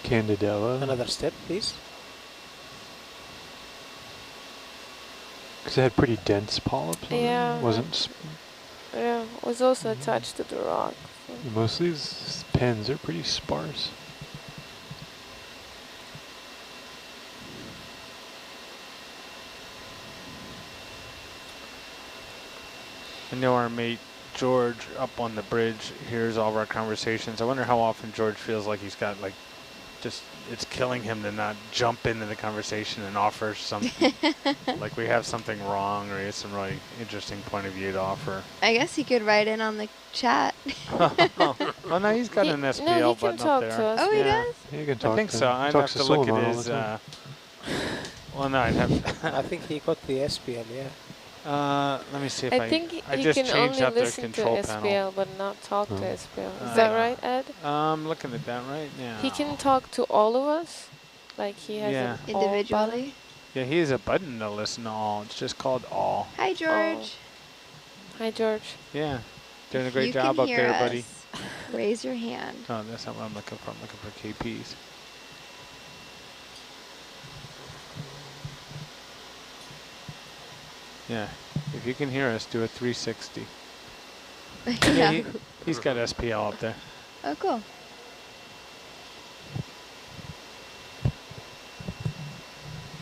Speaker 7: Candidella.
Speaker 6: Another step, please.
Speaker 7: Because it had pretty dense polyps on
Speaker 5: Yeah.
Speaker 7: it. Wasn't
Speaker 5: Yeah, it was also attached to the rock. So.
Speaker 7: most of these pens are pretty sparse.
Speaker 2: I know our mate George up on the bridge hears all of our conversations. I wonder how often George feels like he's got like, just, it's killing him to not jump into the conversation and offer something. Like we have something wrong, or he has some really interesting point of view to offer.
Speaker 1: I guess he could write in on the chat.
Speaker 2: Well, no, he's got an SPL
Speaker 5: no, he can
Speaker 2: button
Speaker 5: talk
Speaker 2: up
Speaker 5: to
Speaker 2: there.
Speaker 5: us.
Speaker 1: Oh, he
Speaker 2: Yeah.
Speaker 1: does?
Speaker 7: You can talk
Speaker 2: I think
Speaker 7: to
Speaker 2: so.
Speaker 7: him.
Speaker 2: I'd
Speaker 7: Talks
Speaker 2: have to
Speaker 7: to
Speaker 2: look
Speaker 7: Solomon
Speaker 2: at
Speaker 7: all
Speaker 2: his.
Speaker 7: the time.
Speaker 2: Well, no, I'd have.
Speaker 6: I think he got the SPL, yeah.
Speaker 2: Let me see if
Speaker 5: I think
Speaker 2: I
Speaker 5: he
Speaker 2: just
Speaker 5: can
Speaker 2: changed
Speaker 5: only
Speaker 2: out their
Speaker 5: listen to
Speaker 2: control
Speaker 5: SPL
Speaker 2: panel.
Speaker 5: but not talk to
Speaker 7: Oh.
Speaker 5: SPL. Is that right, Ed?
Speaker 2: I'm looking at that right now.
Speaker 5: He can talk to all of us? Like he has
Speaker 2: Yeah.
Speaker 5: an all button?
Speaker 1: Individually.
Speaker 2: Yeah, he has a button to listen to all. It's just called all.
Speaker 1: Hi, George.
Speaker 5: Hi, George.
Speaker 2: Yeah, doing a
Speaker 1: If
Speaker 2: great
Speaker 1: you
Speaker 2: job
Speaker 1: can
Speaker 2: up
Speaker 1: hear
Speaker 2: there,
Speaker 1: us,
Speaker 2: buddy.
Speaker 1: raise your hand.
Speaker 2: Oh, that's not what I'm looking for. I'm looking for KPs. Yeah, if you can hear us, do a 360. Yeah, he's got SPL up there.
Speaker 1: Oh, cool.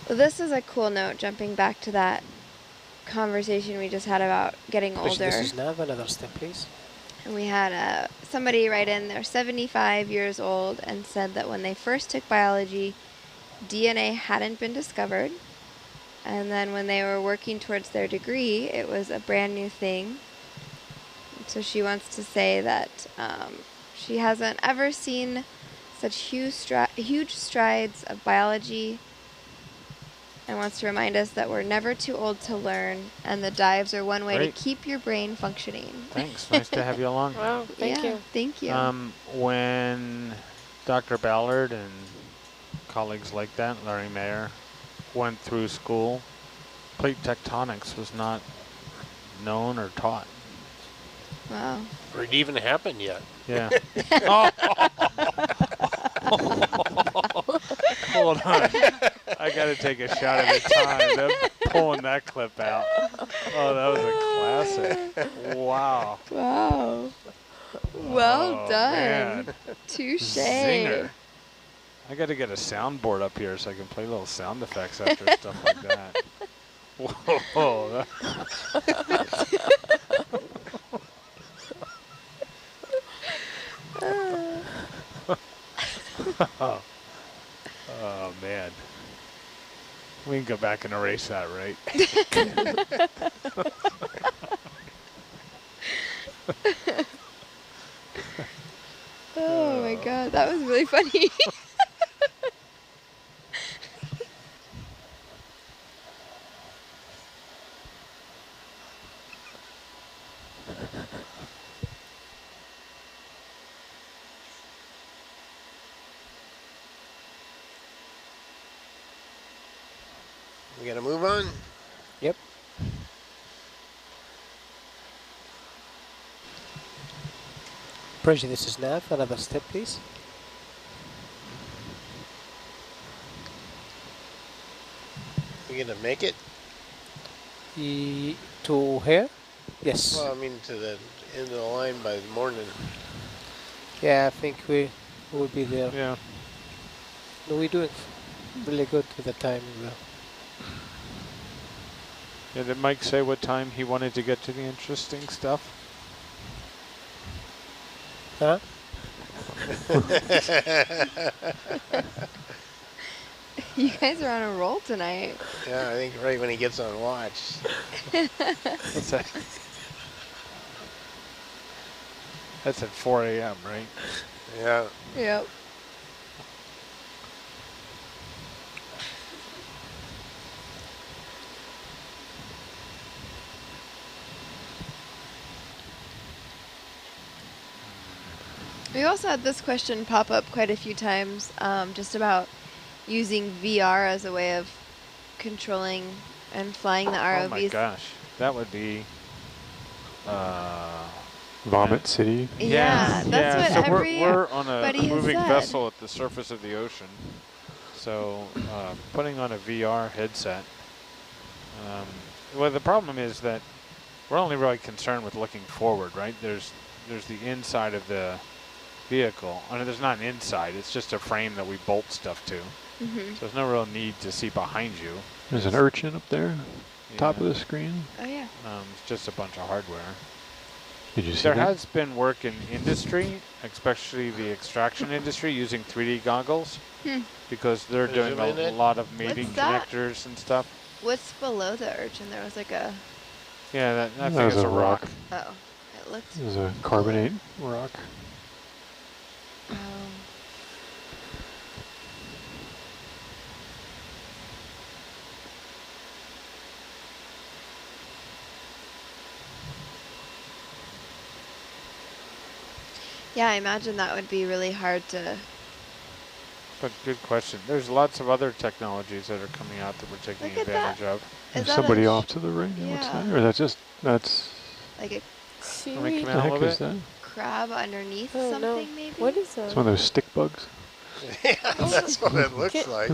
Speaker 1: Well, this is a cool note, jumping back to that conversation we just had about getting older.
Speaker 6: This is Nav, another step, please.
Speaker 1: And we had somebody write in, they're 75 years old, and said that when they first took biology, DNA hadn't been discovered. And then when they were working towards their degree, it was a brand new thing. So she wants to say that she hasn't ever seen such huge strides of biology, and wants to remind us that we're never too old to learn, and the dives are one way
Speaker 2: Great.
Speaker 1: to keep your brain functioning.
Speaker 2: Thanks. Nice to have you along.
Speaker 5: Wow, thank you.
Speaker 1: Thank you.
Speaker 2: When Dr. Ballard and colleagues like that, Larry Mayer, went through school, plate tectonics was not known or taught.
Speaker 1: Wow.
Speaker 3: Or it even happened yet.
Speaker 2: Yeah. Hold on. I got to take a shot at a time. I'm pulling that clip out. Oh, that was a classic. Wow.
Speaker 1: Wow. Well
Speaker 2: Oh,
Speaker 1: done.
Speaker 2: man.
Speaker 1: Touche.
Speaker 2: Zinger. I got to get a soundboard up here so I can play little sound effects after stuff like that. Whoa. Oh, man. We can go back and erase that, right?
Speaker 1: Oh my god, that was really funny.
Speaker 3: We gotta move on.
Speaker 6: Yep. Bridge, this is Nav, another step, please.
Speaker 3: We gonna make it?
Speaker 6: To here? Yes.
Speaker 3: Well, I mean to the end of the line by the morning.
Speaker 6: Yeah, I think we will be there.
Speaker 2: Yeah.
Speaker 6: No, we're doing really good with the timing though.
Speaker 2: Yeah, did Mike say what time he wanted to get to the interesting stuff?
Speaker 6: Huh?
Speaker 1: You guys are on a roll tonight.
Speaker 3: Yeah, I think right when he gets on watch.
Speaker 2: What's that? That's at 4 a.m., right?
Speaker 3: Yeah.
Speaker 1: Yep. We also had this question pop up quite a few times, just about using VR as a way of controlling and flying the ROVs.
Speaker 2: Oh my gosh, that would be.
Speaker 7: Vomit City.
Speaker 1: Yeah, that's what
Speaker 2: so
Speaker 1: everybody
Speaker 2: we're on a
Speaker 1: has
Speaker 2: moving
Speaker 1: said.
Speaker 2: vessel at the surface of the ocean. So putting on a VR headset. Well, the problem is that we're only really concerned with looking forward, right? There's the inside of the vehicle. I mean, there's not an inside. It's just a frame that we bolt stuff to.
Speaker 1: Mm-hmm.
Speaker 2: So there's no real need to see behind you.
Speaker 7: There's an urchin up there, top of
Speaker 2: Yeah.
Speaker 7: the screen.
Speaker 1: Oh yeah.
Speaker 2: It's just a bunch of hardware.
Speaker 7: Did you see
Speaker 2: There
Speaker 7: that?
Speaker 2: has been work in industry, especially the extraction industry, using 3D goggles because they're doing
Speaker 3: Zoom in
Speaker 2: a
Speaker 3: it.
Speaker 2: lot of mating
Speaker 1: What's that?
Speaker 2: connectors and stuff.
Speaker 1: What's below the urchin? There was like a.
Speaker 2: Yeah, that
Speaker 7: That
Speaker 2: thing
Speaker 7: was
Speaker 2: is
Speaker 7: a
Speaker 2: a rock.
Speaker 1: Oh, it looked.
Speaker 7: There's a carbonate rock.
Speaker 1: Oh. Yeah, I imagine that would be really hard to.
Speaker 2: But good question. There's lots of other technologies that are coming out that we're taking
Speaker 1: Look at that.
Speaker 2: advantage of.
Speaker 1: Is
Speaker 7: There's
Speaker 1: that
Speaker 7: somebody
Speaker 1: a
Speaker 7: off to the right. Yeah. What's
Speaker 1: yeah.
Speaker 7: that? Or that's just, that's,
Speaker 1: like a
Speaker 2: Let me
Speaker 5: Seaweed?
Speaker 2: come
Speaker 7: the
Speaker 2: out a
Speaker 7: heck
Speaker 2: little
Speaker 7: is
Speaker 2: bit.
Speaker 7: that?
Speaker 1: crab underneath
Speaker 5: Oh
Speaker 1: something,
Speaker 5: no.
Speaker 1: maybe?
Speaker 5: What is
Speaker 7: It's
Speaker 5: that?
Speaker 7: one of those stick bugs.
Speaker 3: Yeah, that's what it looks
Speaker 5: Get-
Speaker 3: like.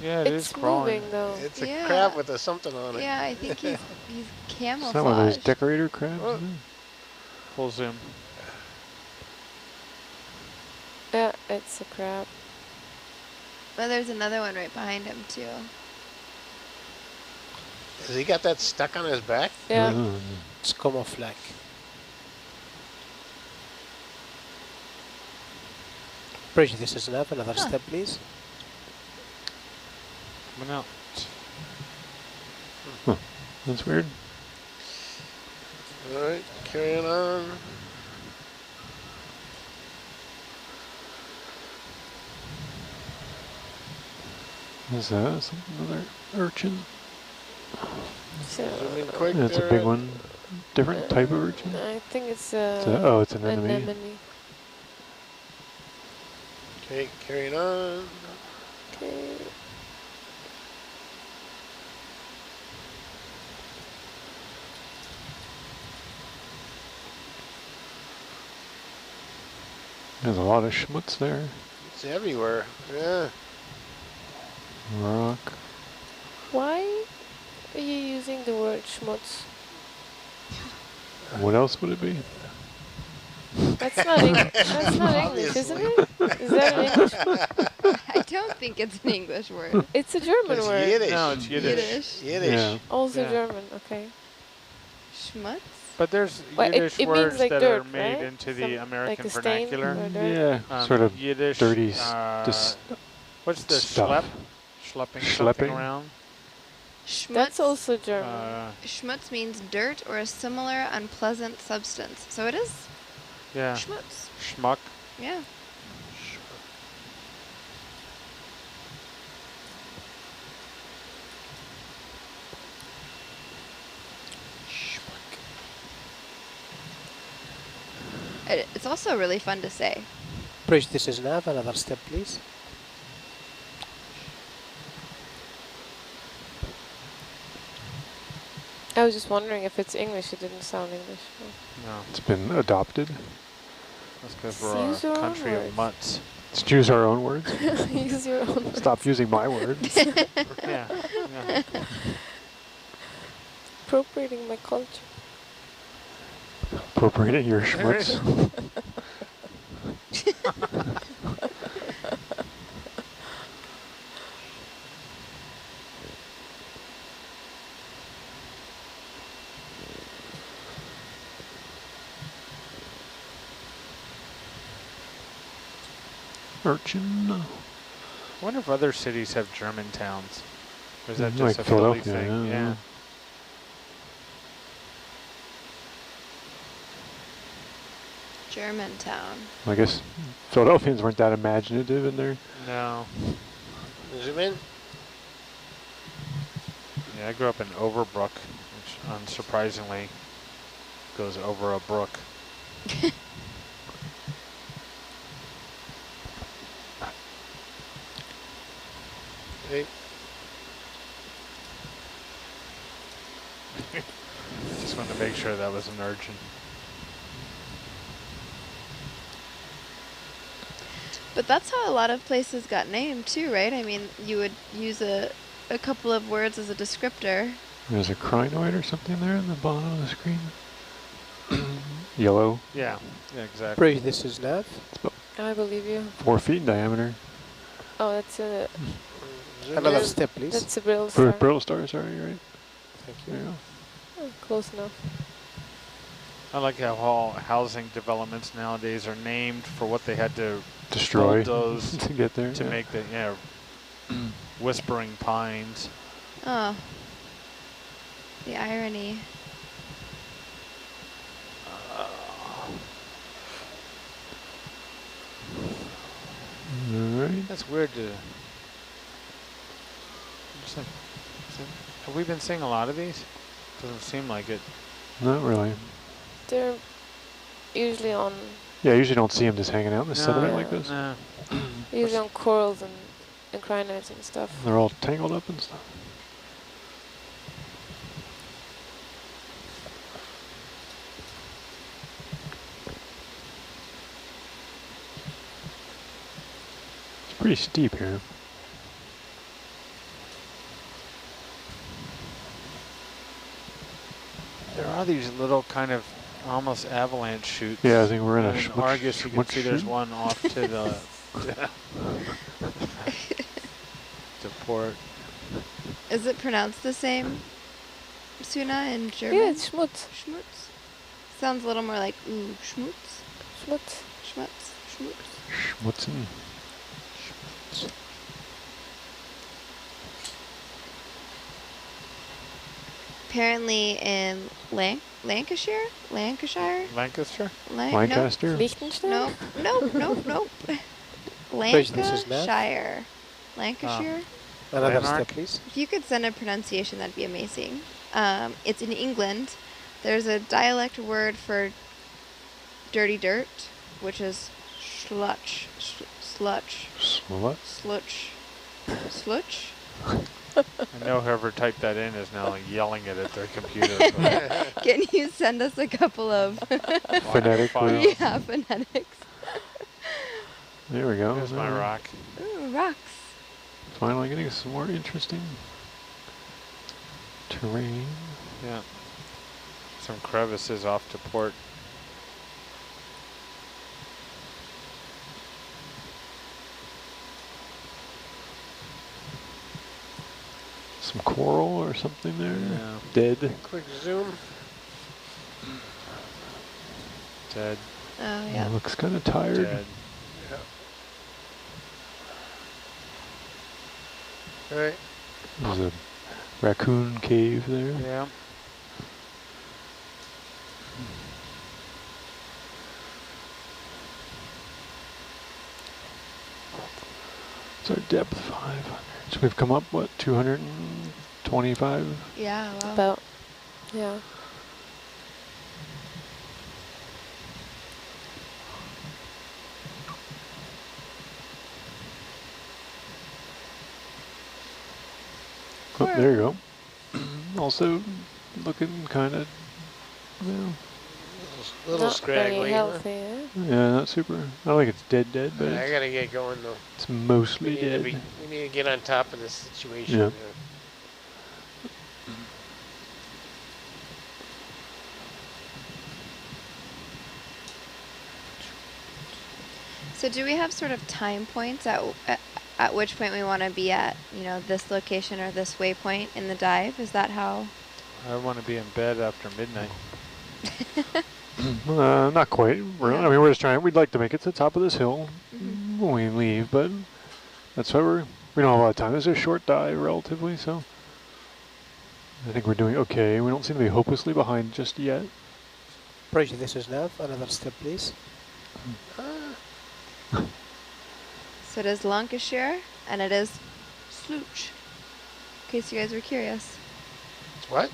Speaker 2: Yeah, it is
Speaker 5: It's
Speaker 2: crawling.
Speaker 5: moving though.
Speaker 3: It's a
Speaker 1: Yeah.
Speaker 3: crab with a something on it.
Speaker 1: Yeah, I think he's
Speaker 7: It's not one of those
Speaker 1: camouflaged.
Speaker 7: decorator crabs.
Speaker 3: Oh.
Speaker 7: is it?
Speaker 2: Full zoom.
Speaker 5: Yeah, it's a crab.
Speaker 1: But there's another one right behind him too.
Speaker 3: Has he got that stuck on his back?
Speaker 5: Yeah.
Speaker 6: It's camouflage. Bridge, this is enough. Another step, please.
Speaker 2: Coming out.
Speaker 7: That's weird.
Speaker 3: All right, carrying on.
Speaker 7: Is that another urchin?
Speaker 5: So,
Speaker 3: Zoom in quick
Speaker 7: Yeah, it's a
Speaker 3: there.
Speaker 7: big one. Different type of urchin?
Speaker 5: I think it's
Speaker 7: Oh, it's an enemy.
Speaker 5: anemone.
Speaker 3: Okay, carrying on.
Speaker 5: Okay.
Speaker 7: There's a lot of schmutz there.
Speaker 3: It's everywhere. Yeah.
Speaker 7: Rock.
Speaker 5: Why are you using the word schmutz?
Speaker 7: What else would it be?
Speaker 5: That's not English, isn't it? Is that an English word?
Speaker 1: I don't think it's an English word.
Speaker 5: It's a German
Speaker 3: It's
Speaker 5: word.
Speaker 3: Yiddish.
Speaker 2: No, it's Yiddish.
Speaker 3: Yiddish.
Speaker 7: Yeah.
Speaker 5: Also
Speaker 2: Yeah.
Speaker 5: German, okay.
Speaker 1: Schmutz?
Speaker 2: But there's
Speaker 5: Well,
Speaker 2: Yiddish
Speaker 5: it means
Speaker 2: words
Speaker 5: like
Speaker 2: that
Speaker 5: dirt,
Speaker 2: are made
Speaker 5: right?
Speaker 2: into
Speaker 5: Some-
Speaker 2: the
Speaker 5: like
Speaker 2: American
Speaker 5: a stain
Speaker 2: vernacular.
Speaker 5: or dirt?
Speaker 7: Yeah, sort of
Speaker 2: Yiddish.
Speaker 7: dirty
Speaker 2: What's the
Speaker 7: stuff.
Speaker 2: schlepping
Speaker 7: Schlepping?
Speaker 2: something around?
Speaker 1: Schmutz.
Speaker 5: That's also German.
Speaker 1: Schmutz means dirt or a similar unpleasant substance. So it is
Speaker 2: Yeah.
Speaker 1: schmutz.
Speaker 2: Schmuck.
Speaker 1: Yeah. It's also really fun to say.
Speaker 6: Bridge, this is nav. Another step, please.
Speaker 5: I was just wondering if it's English. It didn't sound English.
Speaker 2: No,
Speaker 7: It's been adopted.
Speaker 2: that's because
Speaker 5: Use
Speaker 2: we're
Speaker 5: your
Speaker 2: a
Speaker 5: own
Speaker 2: country of
Speaker 5: words.
Speaker 2: mutts.
Speaker 7: Let's use our own words.
Speaker 5: Use your own words.
Speaker 7: Stop using my words.
Speaker 2: Yeah. Yeah.
Speaker 5: Appropriating my culture.
Speaker 7: Appropriating your schmutz. Urchin.
Speaker 2: I wonder if other cities have German towns. Or is that just
Speaker 7: Like
Speaker 2: a Philly
Speaker 7: Philadelphia,
Speaker 2: thing?
Speaker 7: yeah.
Speaker 2: Yeah.
Speaker 1: Germantown.
Speaker 7: I guess Philadelphians weren't that imaginative in there.
Speaker 2: No.
Speaker 3: Zoom in.
Speaker 2: Yeah, I grew up in Overbrook, which unsurprisingly goes over a brook.
Speaker 3: Hey,
Speaker 2: Just wanted to make sure that was an urchin.
Speaker 1: But that's how a lot of places got named too, right? I mean, you would use a couple of words as a descriptor.
Speaker 7: There's a crinoid or something there in the bottom of the screen. Yellow,
Speaker 2: Yeah, yeah, exactly.
Speaker 6: Bridge, this is nav.
Speaker 5: I believe you.
Speaker 7: 4 feet in diameter.
Speaker 5: Oh, that's a
Speaker 3: zoom
Speaker 6: Another
Speaker 3: in.
Speaker 6: step, please.
Speaker 5: that's a brittle star.
Speaker 7: Brittle star, sorry, right?
Speaker 6: Thank
Speaker 5: Oh,
Speaker 7: There you go.
Speaker 5: close enough.
Speaker 2: I like how all housing developments nowadays are named for what they had to
Speaker 7: Destroy
Speaker 2: bulldoze
Speaker 7: to get there.
Speaker 2: to make the Whispering Pines.
Speaker 1: Oh. The irony.
Speaker 7: All right.
Speaker 2: That's weird to. Have we been seeing a lot of these? Doesn't seem like it.
Speaker 7: Not really.
Speaker 5: They're usually on
Speaker 7: Yeah, I usually don't see them just hanging out in the sediment like this.
Speaker 2: No.
Speaker 5: usually on corals and crinoids and stuff.
Speaker 7: They're all tangled up and stuff. It's pretty steep here.
Speaker 2: There are these little kind of almost avalanche chutes.
Speaker 7: Yeah, I think we're in a
Speaker 2: in Argus, you can see there's
Speaker 7: chute.
Speaker 2: one off to the to port.
Speaker 1: Is it pronounced the same, Suna, in German?
Speaker 5: Yeah, it's Schmutz.
Speaker 1: Schmutz. Sounds a little more like ooh, schmutz.
Speaker 5: Schmutz.
Speaker 1: Schmutz. Schmutz.
Speaker 7: Schmutzen.
Speaker 1: Apparently in Lancashire?
Speaker 2: Lancaster?
Speaker 7: Lancaster?
Speaker 5: Liechtenstein?
Speaker 1: Nope.
Speaker 6: Bridge, this is Nav.
Speaker 1: Lancashire. Lancashire?
Speaker 6: Another
Speaker 2: Landmark?
Speaker 6: step, please.
Speaker 1: If you could send a pronunciation, that'd be amazing. It's in England. There's a dialect word for dirty dirt, which is slutch. Slutch.
Speaker 7: Slut?
Speaker 1: Slutch. Slutch?
Speaker 2: I know whoever typed that in is now yelling it at their computer.
Speaker 1: Can you send us a couple of
Speaker 7: Phonetically.
Speaker 1: yeah, phonetics?
Speaker 7: There we go.
Speaker 2: There's my rock.
Speaker 1: Ooh, rocks.
Speaker 7: Finally getting some more interesting terrain.
Speaker 2: Yeah. Some crevices off to port.
Speaker 7: Some coral or something there.
Speaker 2: Yeah.
Speaker 7: Dead.
Speaker 3: Quick zoom.
Speaker 2: Dead.
Speaker 1: Oh, yeah.
Speaker 7: Looks kind of tired.
Speaker 2: Dead.
Speaker 3: All right.
Speaker 7: There's a raccoon cave there.
Speaker 2: Yeah.
Speaker 7: It's our depth 500. So we've come up, what, 225?
Speaker 1: Yeah, wow.
Speaker 5: About, yeah.
Speaker 7: Oh, there you go. Also looking kind of, well,
Speaker 3: A little
Speaker 5: Not very
Speaker 3: scraggly. Huh?
Speaker 5: healthy, eh?
Speaker 7: yeah, not super. I don't think it's dead, but
Speaker 3: I
Speaker 7: it's,
Speaker 3: gotta get going though.
Speaker 7: it's mostly
Speaker 3: We need, to
Speaker 7: dead.
Speaker 3: be, we need to get on top of this situation.
Speaker 7: Yeah.
Speaker 1: So do we have sort of time points at which point we want to be at, you know, this location or this waypoint in the dive? Is that how?
Speaker 2: I want to be in bed after midnight.
Speaker 7: Not quite.
Speaker 1: Yeah.
Speaker 7: I mean, we're just trying. We'd like to make it to the top of this hill
Speaker 1: Mhm.
Speaker 7: when we leave, but that's why we don't have a lot of time. It's a short dive, relatively, so I think we're doing okay. We don't seem to be hopelessly behind just yet.
Speaker 6: Bridge, this is Nav. Another step, please.
Speaker 1: So it is Lancashire and it is Slooch. In case you guys were curious.
Speaker 3: What?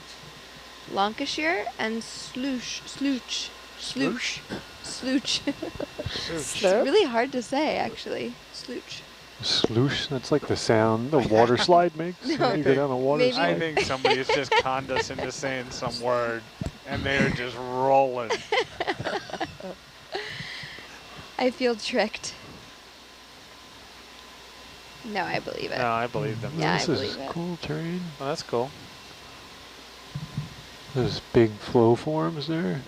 Speaker 1: Lancashire and Slooch. Slooch.
Speaker 3: Sloosh?
Speaker 1: Slooch.
Speaker 3: Sloosh.
Speaker 1: It's really hard to say, actually. Slooch.
Speaker 7: Sloosh, that's like the sound the water slide makes
Speaker 1: No,
Speaker 7: when you go down the water
Speaker 1: maybe-
Speaker 7: slide.
Speaker 2: I think somebody has just conned us into saying some word, and they're just rolling.
Speaker 1: I feel tricked. No, I believe it.
Speaker 2: No, I believe them.
Speaker 1: Yeah, I
Speaker 7: This is
Speaker 1: believe it.
Speaker 7: cool terrain.
Speaker 2: Well, that's cool.
Speaker 7: There's big flow forms there.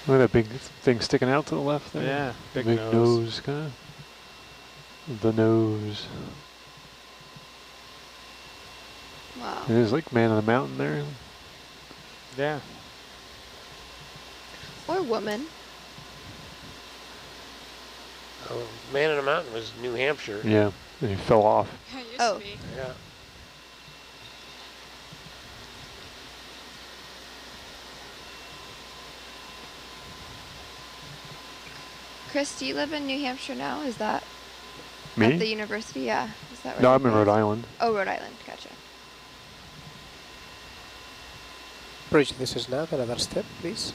Speaker 7: Look at that big thing sticking out to the left there.
Speaker 2: Yeah, big
Speaker 7: Big
Speaker 2: nose.
Speaker 7: nose kind of. The nose.
Speaker 1: Wow.
Speaker 7: It is like man on the mountain there.
Speaker 2: Yeah.
Speaker 1: Or woman.
Speaker 3: Oh, Man in the Mountain was New Hampshire.
Speaker 7: Yeah, and he fell off.
Speaker 4: It used
Speaker 1: Oh.
Speaker 4: to be.
Speaker 3: Yeah.
Speaker 1: Chris, do you live in New Hampshire now? Is that
Speaker 7: Me?
Speaker 1: at the university? Yeah. Is that where
Speaker 7: No,
Speaker 1: you're
Speaker 7: I'm in Rhode
Speaker 1: based?
Speaker 7: Island.
Speaker 1: Oh, Rhode Island. Gotcha.
Speaker 6: Bridge, this is nav. Another step, please.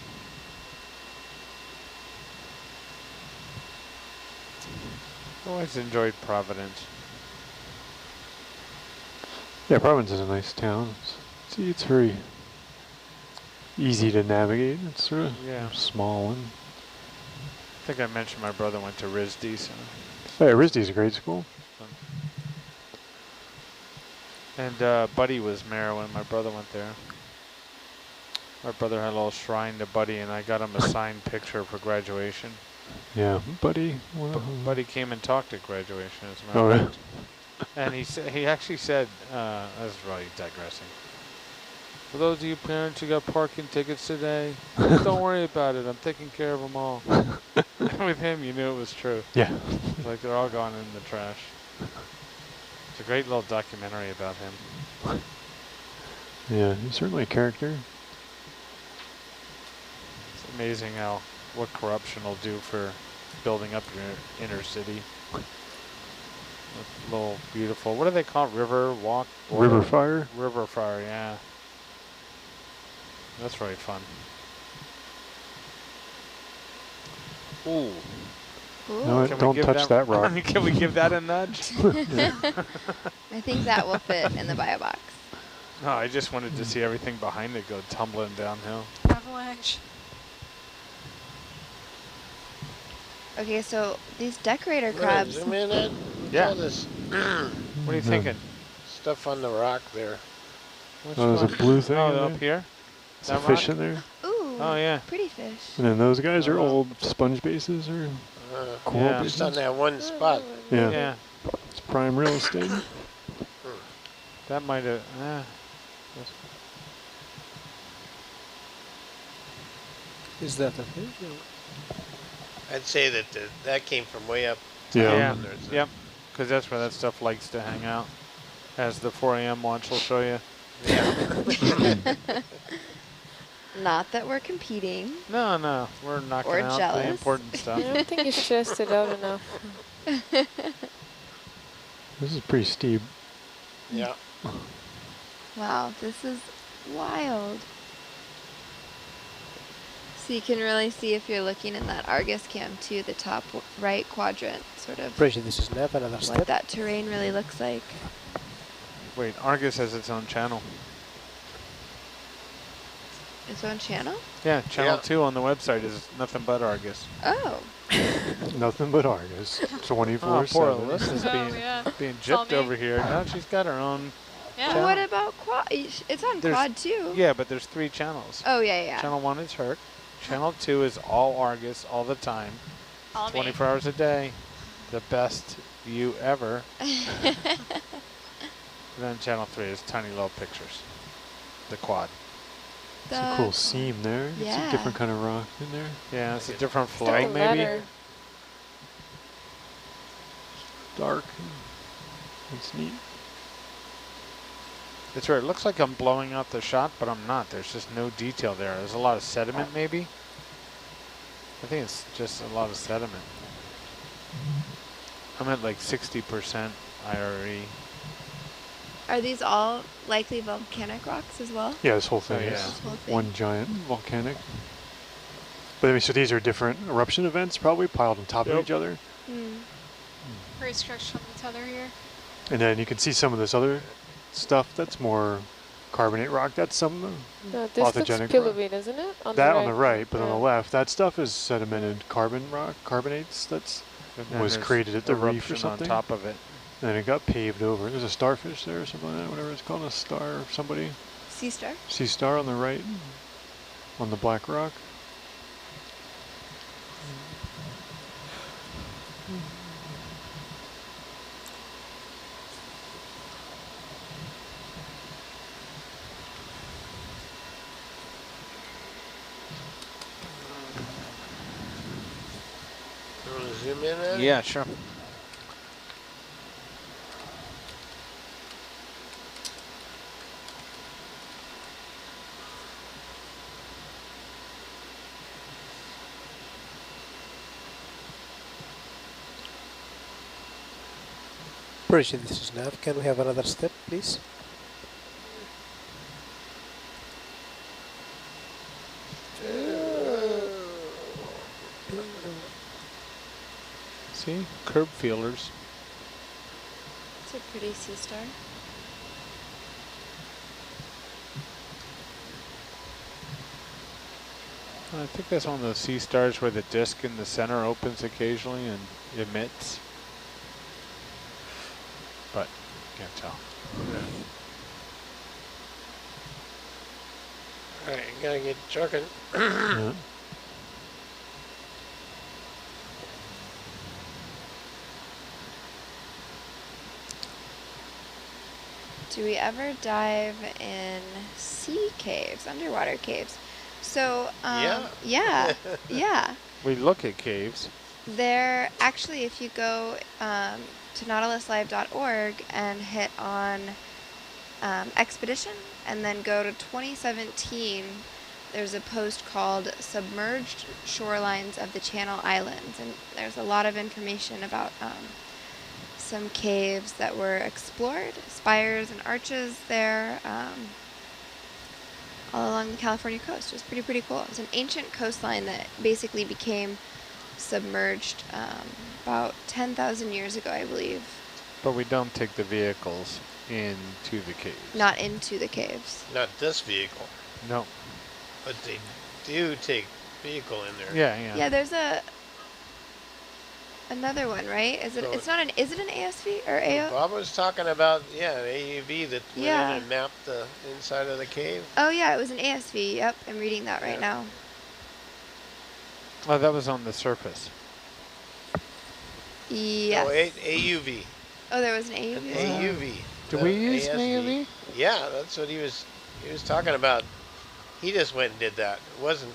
Speaker 2: Always enjoyed Providence.
Speaker 7: Yeah, Providence is a nice town. See, it's very easy to navigate. It's sort of
Speaker 2: Yeah.
Speaker 7: small one.
Speaker 2: I think I mentioned my brother went to RISD, so.
Speaker 7: Hey, RISD's a great school.
Speaker 2: And Buddy was mayor when my brother went there. My brother had a little shrine to Buddy, and I got him a signed picture for graduation.
Speaker 7: Yeah, buddy. Well,
Speaker 2: Buddy came and talked at graduation, as a matter
Speaker 7: Oh,
Speaker 2: of
Speaker 7: really?
Speaker 2: fact. And he actually said, I was really digressing. For those of you parents who got parking tickets today, don't worry about it. I'm taking care of them all. With him, you knew it was true.
Speaker 7: Yeah.
Speaker 2: Like they're all gone in the trash. It's a great little documentary about him.
Speaker 7: Yeah, he's certainly a character.
Speaker 2: It's amazing what corruption will do for building up your inner city. A little beautiful. What do they call it? River walk?
Speaker 7: River fire?
Speaker 2: River fire, yeah. That's really fun. Ooh.
Speaker 1: Ooh.
Speaker 7: No,
Speaker 2: Can we
Speaker 7: don't
Speaker 2: give
Speaker 7: touch that rock.
Speaker 2: Can we give that a nudge?
Speaker 1: I think that will fit in the bio box.
Speaker 2: No, I just wanted to see everything behind it go tumbling downhill.
Speaker 4: Avalanche.
Speaker 1: Okay, so these decorator
Speaker 3: Right,
Speaker 1: crabs.
Speaker 3: zoom in, Ed. What's
Speaker 2: Yeah.
Speaker 3: all this
Speaker 2: What are you thinking?
Speaker 3: stuff on the rock there?
Speaker 2: Which
Speaker 7: Oh, there's a
Speaker 2: one?
Speaker 7: blue thing
Speaker 2: Oh,
Speaker 7: in
Speaker 2: up
Speaker 7: there?
Speaker 2: here?
Speaker 7: There's a
Speaker 2: That
Speaker 7: fish
Speaker 2: rock?
Speaker 7: in there.
Speaker 1: Ooh.
Speaker 2: Oh, yeah.
Speaker 1: Pretty fish.
Speaker 7: And then those guys are
Speaker 2: Oh.
Speaker 7: old sponge bases or coral
Speaker 2: Yeah.
Speaker 3: Just on
Speaker 7: bases.
Speaker 3: that one spot.
Speaker 7: Yeah.
Speaker 2: Yeah.
Speaker 7: It's prime real estate.
Speaker 2: That might have.
Speaker 6: Is that a fish?
Speaker 3: I'd say that that came from way up top.
Speaker 7: Yeah.
Speaker 2: Yeah.
Speaker 3: and there's a-
Speaker 2: Yep. Because that's where that stuff likes to hang out. As the 4 a.m. watch will show you.
Speaker 1: Not that we're competing.
Speaker 2: No, no. We're knocking
Speaker 1: Or
Speaker 2: out
Speaker 1: jealous.
Speaker 2: the important
Speaker 5: I
Speaker 2: stuff.
Speaker 5: don't think you stressed it out enough.
Speaker 7: This is pretty steep.
Speaker 3: Yeah.
Speaker 1: Wow, this is wild. So you can really see if you're looking in that Argus cam too, the top right quadrant, sort of
Speaker 6: Bridge, this is nav. Another
Speaker 1: what
Speaker 6: step.
Speaker 1: that terrain really looks like.
Speaker 2: Wait, Argus has its own channel.
Speaker 1: Its own channel?
Speaker 2: Yeah, channel
Speaker 3: Yeah.
Speaker 2: 2 on the website is nothing but Argus.
Speaker 1: Oh.
Speaker 7: Nothing but Argus.
Speaker 2: Oh,
Speaker 7: 24/7.
Speaker 2: poor Alyssa's
Speaker 4: Oh,
Speaker 2: being,
Speaker 4: yeah.
Speaker 2: being
Speaker 4: It's all
Speaker 2: gypped
Speaker 4: me.
Speaker 2: over here. Now she's got her own.
Speaker 4: Yeah.
Speaker 1: Well, what about quad? It's on
Speaker 2: There's-
Speaker 1: quad too.
Speaker 2: Yeah, but there's 3 channels.
Speaker 1: Oh, yeah, yeah.
Speaker 2: Channel 1 is Herc. Channel 2 is all Argus all the time.
Speaker 4: All me.
Speaker 2: 24 hours a day. The best view ever. And then channel 3 is tiny little pictures. The quad.
Speaker 7: It's a cool seam there. It's
Speaker 1: Yeah.
Speaker 7: a different kind of rock in there.
Speaker 2: Yeah, it's a different
Speaker 5: Like
Speaker 2: flow
Speaker 5: a
Speaker 2: maybe.
Speaker 5: ladder.
Speaker 7: Dark. It's neat.
Speaker 2: It's weird. It looks like I'm blowing out the shot, but I'm not. There's just no detail there. There's a lot of sediment maybe. I think it's just a lot of sediment. I'm at like 60% IRE.
Speaker 1: Are these all likely volcanic rocks as well?
Speaker 7: Yeah, this whole thing
Speaker 2: Oh, yeah.
Speaker 7: is
Speaker 1: This whole thing?
Speaker 7: one giant volcanic. But I mean, so these are different eruption events probably piled on top of
Speaker 2: Yep.
Speaker 7: each other.
Speaker 1: Hmm.
Speaker 4: Very stretched from the tether here.
Speaker 7: And then you can see some of this other stuff that's more carbonate rock. That's some of
Speaker 5: No, this looks
Speaker 7: Pathogenic rock.
Speaker 5: pillowy, doesn't it?
Speaker 7: that on the right, but on
Speaker 5: Yeah.
Speaker 7: the left, that stuff is sedimented carbon rock, carbonates. That's
Speaker 2: And then
Speaker 7: was
Speaker 2: there's
Speaker 7: created at the reef or
Speaker 2: eruption
Speaker 7: something.
Speaker 2: on top of it.
Speaker 7: and it got paved over. There's a starfish there or something like that, whatever it's called, a star or somebody.
Speaker 1: Sea star?
Speaker 7: Sea star on the right, on the black rock.
Speaker 3: zoom in at it?
Speaker 2: Yeah, sure.
Speaker 6: Operation, this is Nav. Can we have another step, please?
Speaker 2: See? Curb feelers.
Speaker 1: It's a pretty sea star.
Speaker 2: I think that's one of those sea stars where the disk in the center opens occasionally and emits. But can't tell.
Speaker 3: All right, gotta get trucking.
Speaker 7: Yeah.
Speaker 1: Do we ever dive in sea caves, underwater caves? So, yeah, yeah.
Speaker 2: We look at caves.
Speaker 1: They're actually, if you go to nautiluslive.org and hit on expedition and then go to 2017, there's a post called Submerged Shorelines of the Channel Islands, and there's a lot of information about some caves that were explored, spires and arches there, all along the California coast. It was pretty cool. It was an ancient coastline that basically became submerged about 10,000 years ago, I believe.
Speaker 2: But we don't take the vehicles into the caves.
Speaker 1: Not into the caves.
Speaker 3: Not this vehicle,
Speaker 2: No.
Speaker 3: but they do take vehicle in there.
Speaker 2: Yeah.
Speaker 1: Yeah, there's another one, right? Is it?
Speaker 3: So
Speaker 1: It's not an. Is it an ASV or AO?
Speaker 3: Bob was talking about, an AUV that went
Speaker 1: Yeah.
Speaker 3: in and mapped the inside of the cave.
Speaker 1: Oh yeah, it was an ASV. Yep, I'm reading that right
Speaker 3: Yeah.
Speaker 1: now.
Speaker 2: Oh, that was on the surface.
Speaker 1: Yes.
Speaker 3: No, AUV.
Speaker 1: Oh, there was an AUV.
Speaker 3: An
Speaker 1: as well?
Speaker 3: AUV.
Speaker 2: Do
Speaker 3: the
Speaker 2: we use an
Speaker 3: ASV.
Speaker 2: AUV?
Speaker 3: Yeah, that's what he was talking about. He just went and did that. It wasn't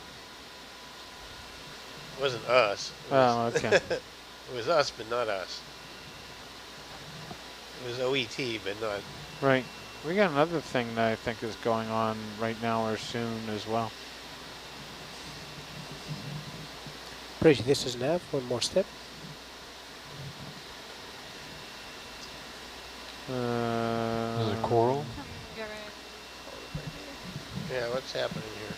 Speaker 3: us. It
Speaker 2: Oh,
Speaker 3: was,
Speaker 2: okay.
Speaker 3: it was us, but not us. It was OET, but not.
Speaker 2: Right. We got another thing that I think is going on right now or soon as well.
Speaker 6: Operation, this is Nav. One more step.
Speaker 7: There's a coral.
Speaker 4: I'm getting cold over here.
Speaker 3: Yeah, what's happening here?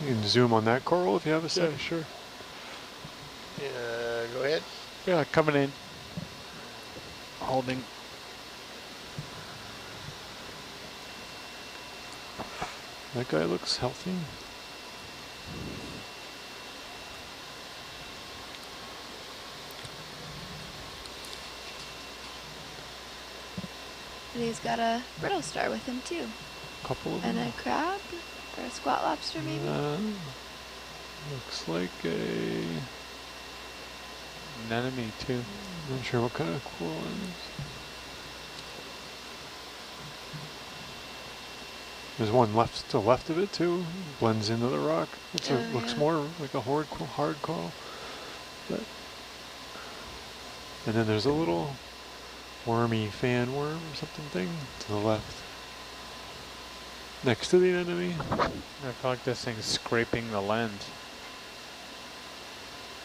Speaker 7: You can zoom on that coral if you have a sec.
Speaker 2: Yeah, sure.
Speaker 3: Go ahead.
Speaker 2: Yeah, coming in. Holding.
Speaker 7: That guy looks healthy.
Speaker 1: And he's got a brittle star with him too,
Speaker 7: Couple of
Speaker 1: and
Speaker 7: them.
Speaker 1: a crab or a squat lobster maybe.
Speaker 7: Looks like a.
Speaker 2: Anemone too.
Speaker 7: Not sure what kind of coral it is. There's one left to the left of it too. Blends into the rock. Looks
Speaker 1: yeah.
Speaker 7: more like a hard coral. But and then there's a little wormy fan worm or something thing to the left. Next to the anemone.
Speaker 2: I feel like this thing's scraping the lens.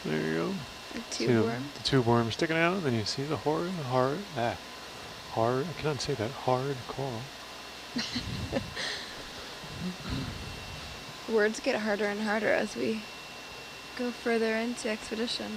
Speaker 7: There you go.
Speaker 1: A
Speaker 7: See
Speaker 1: tube worm.
Speaker 7: the tube worm sticking out, and then you see the hard, I cannot say that, hard coral.
Speaker 1: Words get harder and harder as we go further into expedition.